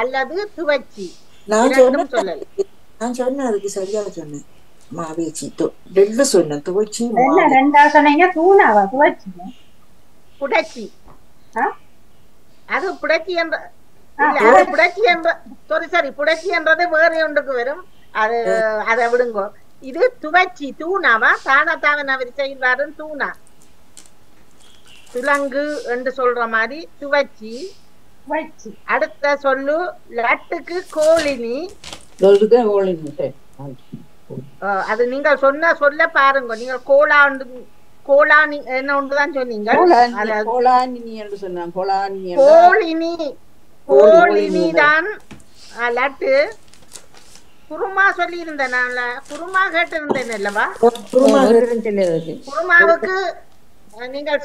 [SPEAKER 3] அல்லது துவச்சி.
[SPEAKER 5] நான் சொன்னேன் அதுக்கு சரியா சொன்னேன். மாவேச்சி ரெண்டு சொன்னேன். துவச்சி
[SPEAKER 8] ரெண்டா சொன்னீங்க. தூணாவா துவச்சி?
[SPEAKER 3] புடச்சி. அது புடச்சி என்ற புடச்சி என்ற சரி புடச்சி என்றது வேற ஒன்றுக்கு வரும். அது அதை விடுங்கோ. இது துவச்சி தூணாவா? தானா தாவன செய்வாரு தூணா. துலங்கு என்று சொல்ற மாதிரி துவச்சி. அடுத்த சொல்லு லட்டுக்கு கோழினி. அது நீங்கள் சொல்ல பாருங்க. நீங்க கோலானி என்ன ஒன்றுதான் சொன்னீங்க. கோழினி தான் லட்டு. குருமா சொல்லி இருந்தேன். நான் குருமா கேட்டு இருந்தேன் அல்லவா? குருமாவுக்கு நீங்கள்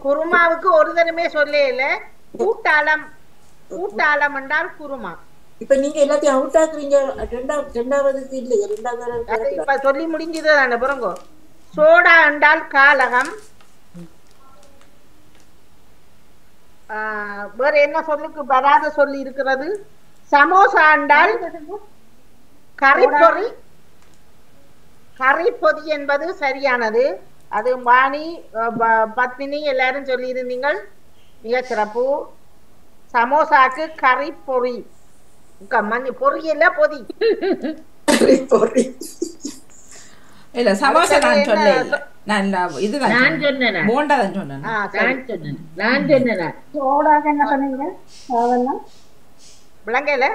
[SPEAKER 3] குருமாவுக்கு ஒரு தரமே சொல்லல. கூட்டாளம். கூட்டாளம் என்றால் குருமா.
[SPEAKER 5] இப்ப நீங்க எல்லாத்தையும் அவுட் ஆக்குறீங்க. ரெண்டாவதுக்கு இல்லையா? ரெண்டாவது
[SPEAKER 3] இப்ப சொல்லி முடிஞ்சது தானே. புறங்கோ. சோடா என்றால் காலகம். வேற என்ன சொல்லுக்கு வராத சொல்லி இருக்கிறது? சமோசா என்றால் கறிப்பொறி. கறிப்பொதி என்பது சரியானது. அது வாணி பத்மினி எல்லாரும் சொல்லி இருந்தீங்கள். மிக சிறப்பு. சமோசாக்கு கறிப்பொறி. மணி பொரியல பொதி.
[SPEAKER 1] இல்ல சமோசா நான் சொல்லல. நான் இதுதான்
[SPEAKER 9] நான் சொன்னேன்.
[SPEAKER 1] போண்டா தான் சொன்னேன்.
[SPEAKER 9] நான் சொன்னேன்.
[SPEAKER 8] சோடாக்கு என்ன சொன்னீங்க? காவெல்லாம்
[SPEAKER 3] விளங்கல.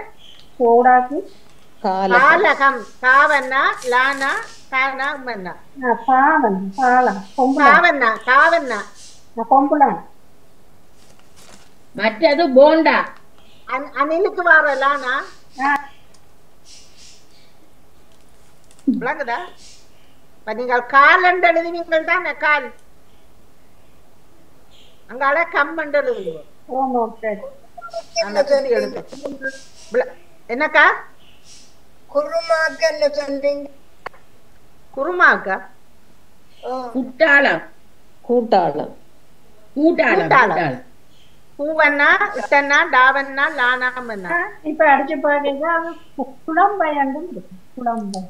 [SPEAKER 8] சோடாக்கு
[SPEAKER 3] காலகம். காவன்னா லானா கானா உம்மன்னா.
[SPEAKER 8] பாவன் பாலம்
[SPEAKER 3] காவன்னா காவன்னா
[SPEAKER 8] பொம்புலாம்.
[SPEAKER 9] மற்றது போண்டா.
[SPEAKER 3] அணிலுக்கு வர லானா விளங்குதா? நீங்கள் கால் என்று எழுதுவீங்கள் தானே. கால் அங்கால கம்மண்டு எழுதுவீங்க. என்னக்கா?
[SPEAKER 10] குருமாக்கு என்ன சொல்றீங்க?
[SPEAKER 3] குருமாக்கா?
[SPEAKER 9] கூட்டாளம். கூட்டாளம்.
[SPEAKER 3] கூட்டாளம். பூவன்னா இட்டன்னா டாவன்னா லானாமன்னா.
[SPEAKER 8] இப்ப அடிச்சு பாருங்க. குழம்பையண்டும் குழம்பை.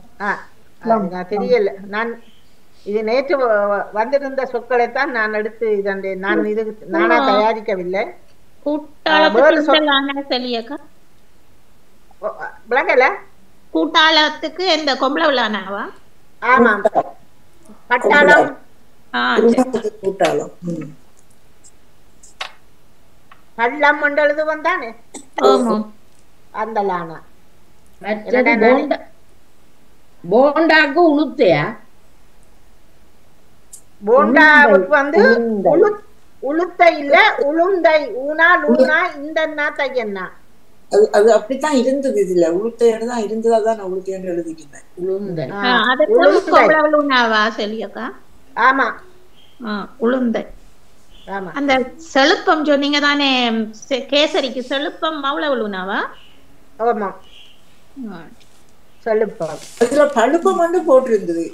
[SPEAKER 3] தெரியல. நான் இது நேற்று வந்திருந்த சொற்களைத்தான் நான் எடுத்து நான் இது நானா தயாரிக்கவில்லை. விளங்கல.
[SPEAKER 11] கூட்டாளத்துக்கு இந்த கொம்பளை விழானாவா?
[SPEAKER 3] ஆமா. பட்டாளம்.
[SPEAKER 5] கூட்டாளம்.
[SPEAKER 3] பள்ளம் எழுது வந்தானே அந்த லானா.
[SPEAKER 9] போண்டாக்கு உளுத்தையா?
[SPEAKER 3] போண்டாவுக்கு வந்து உளுத்தை இல்ல உளுந்தை. ஊனா லூனா இந்த தையன்னா.
[SPEAKER 5] அது அப்படித்தான் இருந்தது. இதுல உளுத்தைன்னு தான் இருந்தது. அதான் நான் உளுத்தைன்னு எழுதிக்கிட்டேன்.
[SPEAKER 9] உளுந்தை.
[SPEAKER 3] ஆமா
[SPEAKER 11] உளுந்தை. அந்த செழுப்பம் சொன்னீங்க தானே. கேசரிக்கு செழுப்பம் மவுளவுனாவா?
[SPEAKER 3] ஆமா. செழுப்பம்.
[SPEAKER 5] அதுல பழுப்பம் வந்து போட்டிருந்தது.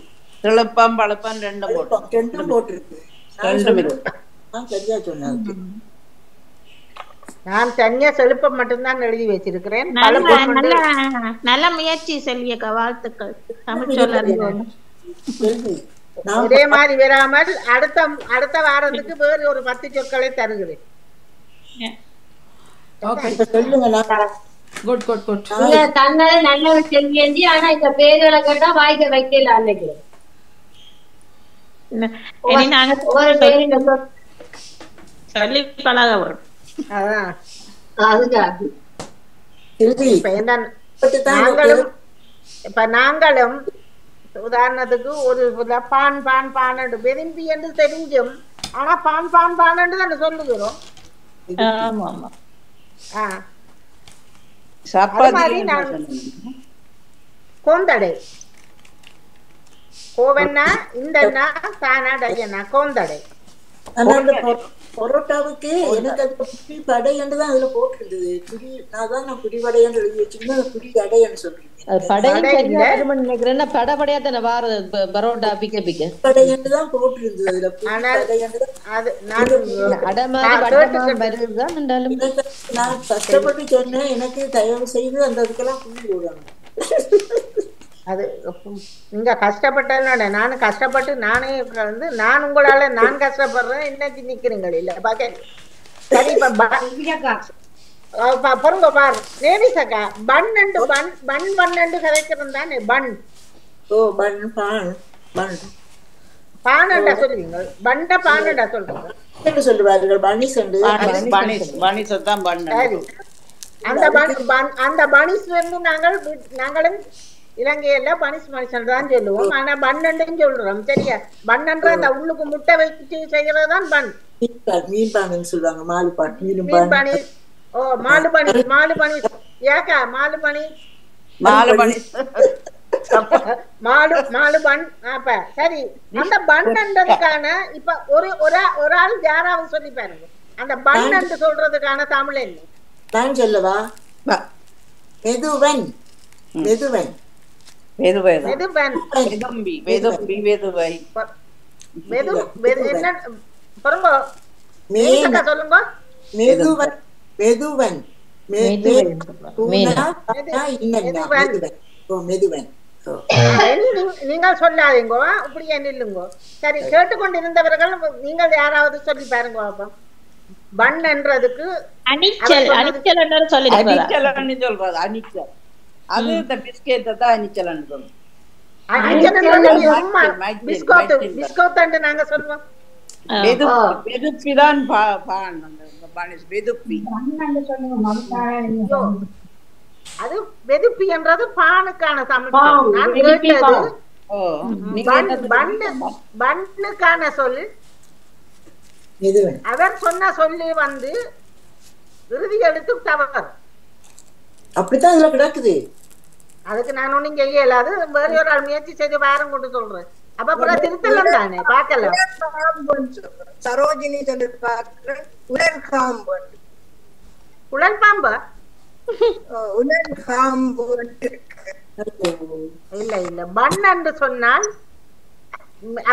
[SPEAKER 4] செழுப்பம் பழுப்பம் ரெண்டும்
[SPEAKER 5] போட்டிருந்தது. சரியா சொன்னது.
[SPEAKER 3] நான் தனியா செழுப்பம் மட்டும்தான் எழுதி வச்சிருக்கிறேன்.
[SPEAKER 11] நல்ல முயற்சி செல்வியக்கா, வாழ்த்துக்கள். தமிழ் சொல்ல
[SPEAKER 3] இதே மாதிரி வராமல் அடுத்த வாரத்துக்கு வேறு ஒரு 10 சொற்களை தருகிறேன்.
[SPEAKER 7] தன்னால நல்ல செல்வி, ஆனா இந்த பேர்களை கேட்டா வாய்க்க வைக்கல. அன்னைக்கு
[SPEAKER 11] ஒரு பேரு சொல்லி பழக வரும்.
[SPEAKER 3] நாங்களும் உதாரணத்துக்கு ஒரு பான் பான் பான் விரும்பி என்று தெரிஞ்சும் ஆனா பான் பான் பான் தானே சொல்லுகிறோம். கோந்தடை கோவன்னா இந்தன்னா தானா டையனா கோந்தடை.
[SPEAKER 5] பொரோட்டாவுக்கு எனக்கு அது புடி படை என்றுதான் அதுல போட்டிருந்தது. புடி நான் தான் புடி படை என்று எழுதி வச்சிருந்தேன். புடி அடைன்னு சொல்றீங்க.
[SPEAKER 6] படபடையா தானே வாரது பரோட்டா பிக்க பிக்க
[SPEAKER 5] படை என்றுதான் போட்டிருந்தது. நான் கஷ்டப்பட்டு சொன்னேன். எனக்கு தயவு செய்து அந்த இதுக்கெல்லாம் புள்ளி போடணும்.
[SPEAKER 3] அது நீங்க கஷ்டப்பட்டதுனால நானும் கஷ்டப்பட்டு நானே வந்து நான் உங்களால நான் கஷ்டப்படுறேன். இன்னைக்கு நிக்கிறீங்க இல்ல பாக்க. சரி பொருங்க பாரு நேவிசக்கா பன் கதைக்கிறது தானே. பன் பானண்டா சொல்லுவீங்க. பண்ட பானண்டா சொல்றீங்க
[SPEAKER 5] சொல்லுவார்கள்.
[SPEAKER 3] அந்த பனிஸ் வந்து நாங்களும் இலங்கையில பனிஸ் மனுஷன் தான் சொல்லுவோம். ஆனா பன்னண்டுன்னு சொல்றோம். சரியா? பன்னன்ற அந்த உள்ளுக்கு முட்டை வச்சு செய்யறதுதான் பன்.
[SPEAKER 5] மீன் பானு சொல்லுவாங்க.
[SPEAKER 3] மீன் பானி. ஓ மாலுபனி ஏக்கா மாலுபனி மாலுபன். அப்ப சரி, அந்த பன்னன்றதுக்கான இப்ப ஒரு ஆள் யாராவது சொல்லி பாருங்க. அந்த பன்னண்டு சொல்றதுக்கான தமிழ் என்ன?
[SPEAKER 5] நான் சொல்லவா? மெதுவன். மெதுவன்
[SPEAKER 3] சொல்லுங்க. நீங்கள் சொல்லாதீங்க, இப்படியே நில்லுங்க. சரி, கேட்டுக்கொண்டிருந்தவர்கள் நீங்கள் யாராவது சொல்லி பாருங்க. பன் என்றதுக்கு
[SPEAKER 4] அனிச்சல் சொல்றது. அனிச்சல் அது இந்த பிஸ்கெட் தான் அனிச்சல்னு சொல்றோம்.
[SPEAKER 3] நாங்க சொல்லுவோம்
[SPEAKER 4] வெதுப்பிதான் வெதுப்பி.
[SPEAKER 3] அது வெதுப்பி என்றது பானுக்கான தமிழ். நான் கேட்டது பண்ணுக்கான சொல். அவர் சொன்ன சொல்லி வந்து இறுதி எழுத்து தவறு.
[SPEAKER 5] அப்படித்தான் இதுல கிடக்குது.
[SPEAKER 3] அதுக்கு நான் ஒண்ணும் செய்ய இயலாது. வேற ஒரு ஆள் முயற்சி செய்து வாரம் கொண்டு சொல்றேன். அப்ப அப்புறம் திருத்தலாம் தானே, பாக்கலாம்.
[SPEAKER 10] சரோஜினி சொல்லி பாக்குறேன். உலர் காம்பு.
[SPEAKER 3] உலர் பாம்பா?
[SPEAKER 10] உலர் காம்பு
[SPEAKER 3] இல்ல இல்ல. பன் என்று சொன்னால்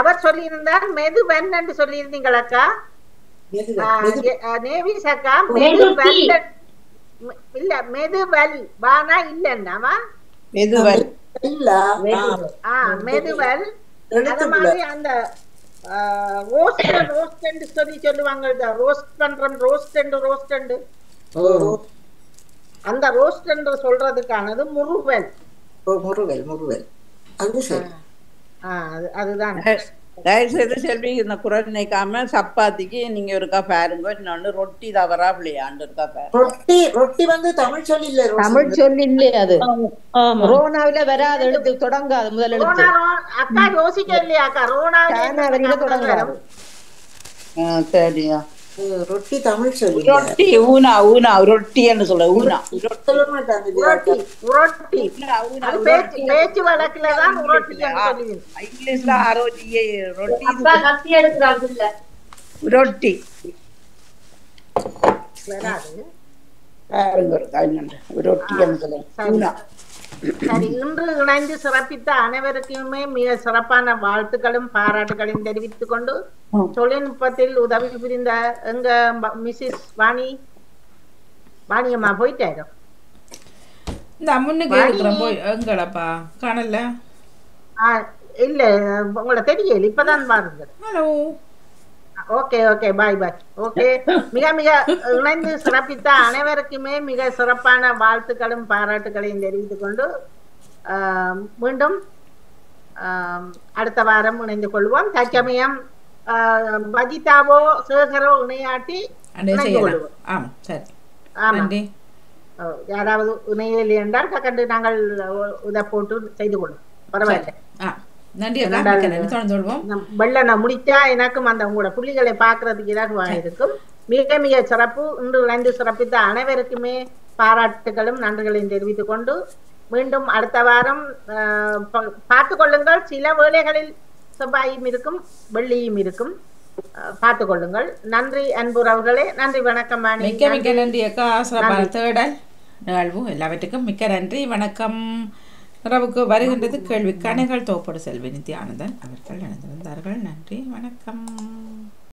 [SPEAKER 3] அவர் சொல்லியிருந்தார். மெதுவன் என்று சொல்லியிருந்தீங்களாக்கா? நேவிஸ் அக்கா மெதுவல் இல்ல மெதுவல் பானா இல்லன்னாமா?
[SPEAKER 4] மெதுவல்
[SPEAKER 3] மெதுவல். அது மாதிரி அந்த ரோஸ்ட் சொல்லி சொல்லுவாங்க. ரோஸ்ட் பண்றோம். ரோஸ்ட் அந்த ரோஸ்ட் என்று சொல்றதுக்கானது முருவல். அதுதான்.
[SPEAKER 4] தயவுசெய்து செல்வி இந்த குரல் நினைக்காம சப்பாத்திக்கு நீங்க ஒருக்கா பாருங்க. இன்னொன்னு ரொட்டி தவறா விளையாண்டு இருக்கா பாருங்க.
[SPEAKER 5] ரொட்டி வந்து தமிழ் சொல்லி இல்ல.
[SPEAKER 6] தமிழ் சொல்லி இல்லையா? அது ரோனாவில வராது, எழுத்து தொடங்காது. முதல் எழுத்து
[SPEAKER 3] அக்கா யோசிக்க இல்லையாக்கா? ரோனாவில
[SPEAKER 6] தொடங்காது.
[SPEAKER 4] சரியா?
[SPEAKER 5] ரொட்டி தமிழ் சொல்லி.
[SPEAKER 4] ரொட்டி ஊனா ஊனா ரொட்டின்னு சொல்ல. ஊனா
[SPEAKER 5] சொல்ல மாட்டாங்க.
[SPEAKER 3] பேச்சு வழக்குலதான்
[SPEAKER 4] இங்கிலீஷ்ல ரொட்டி ரொட்டி ரொட்டின்னு சொல்ல. ஊனா
[SPEAKER 3] சரி, இன்று இணைந்து சிறப்பித்த அனைவருக்குமே மிக சிறப்பான வாழ்த்துக்களும் பாராட்டுகளையும் தெரிவித்துக் கொண்டு தொழில்நுட்பத்தில் உதவி புரிந்த எங்க மிஸ்ஸஸ் வாணியம்மா போயிட்டாரு.
[SPEAKER 1] இந்த அம்முன்னுக்கு இருக்கிறோம் போய் எங்களப்பா காணல.
[SPEAKER 3] இல்ல உங்களை தெரியல, இப்பதான் பாருங்க.
[SPEAKER 1] ஹலோ,
[SPEAKER 3] ஓகே ஓகே, பாய் பாய். ஓகே, மிக மிக இணைந்து சிறப்பித்த அனைவருக்குமே மிக சிறப்பான வாழ்த்துக்களும் பாராட்டுகளையும் தெரிவித்துக் கொண்டு மீண்டும் அடுத்த வாரம் இணைந்து கொள்வோம். தற்சமயம் வஜிதாவோ சேகரோ இணையாட்டி இணைந்து கொள்வோம். ஆமா, யாராவது இணையவில்லை என்றால் கண்டு நாங்கள் இதை போட்டு செய்து கொள்வோம். பரவாயில்லை. வெள்ளனை முடிச்சா எனக்கும் அந்த உங்களோட புள்ளிகளை பாக்குறதுக்கு இலகுவாக இருக்கும். மிக மிக சிறப்பு. இன்று இணைந்து சிறப்பித்த அனைவருக்குமே பாராட்டுகளும் நன்றிகளையும் தெரிவித்துக் கொண்டு மீண்டும் அடுத்த வாரம் பார்த்துக் கொள்ளுங்கள். சில வேளைகளில் செவ்வாயும் இருக்கும், வெள்ளியும் இருக்கும். பார்த்துக் கொள்ளுங்கள். நன்றி அன்புறவுகளே. நன்றி, வணக்கம்.
[SPEAKER 1] மிக்க மிக்க நன்றி அக்கா. தேடல் நிகழ்வு எல்லாவற்றுக்கும் மிக்க நன்றி, வணக்கம். இரவுக்கு வருகின்றது கேள்வி கணைகள் தோப்போடு செல்வி நித்யானந்தன் அவர்கள் இணைந்திருந்தார்கள். நன்றி, வணக்கம்.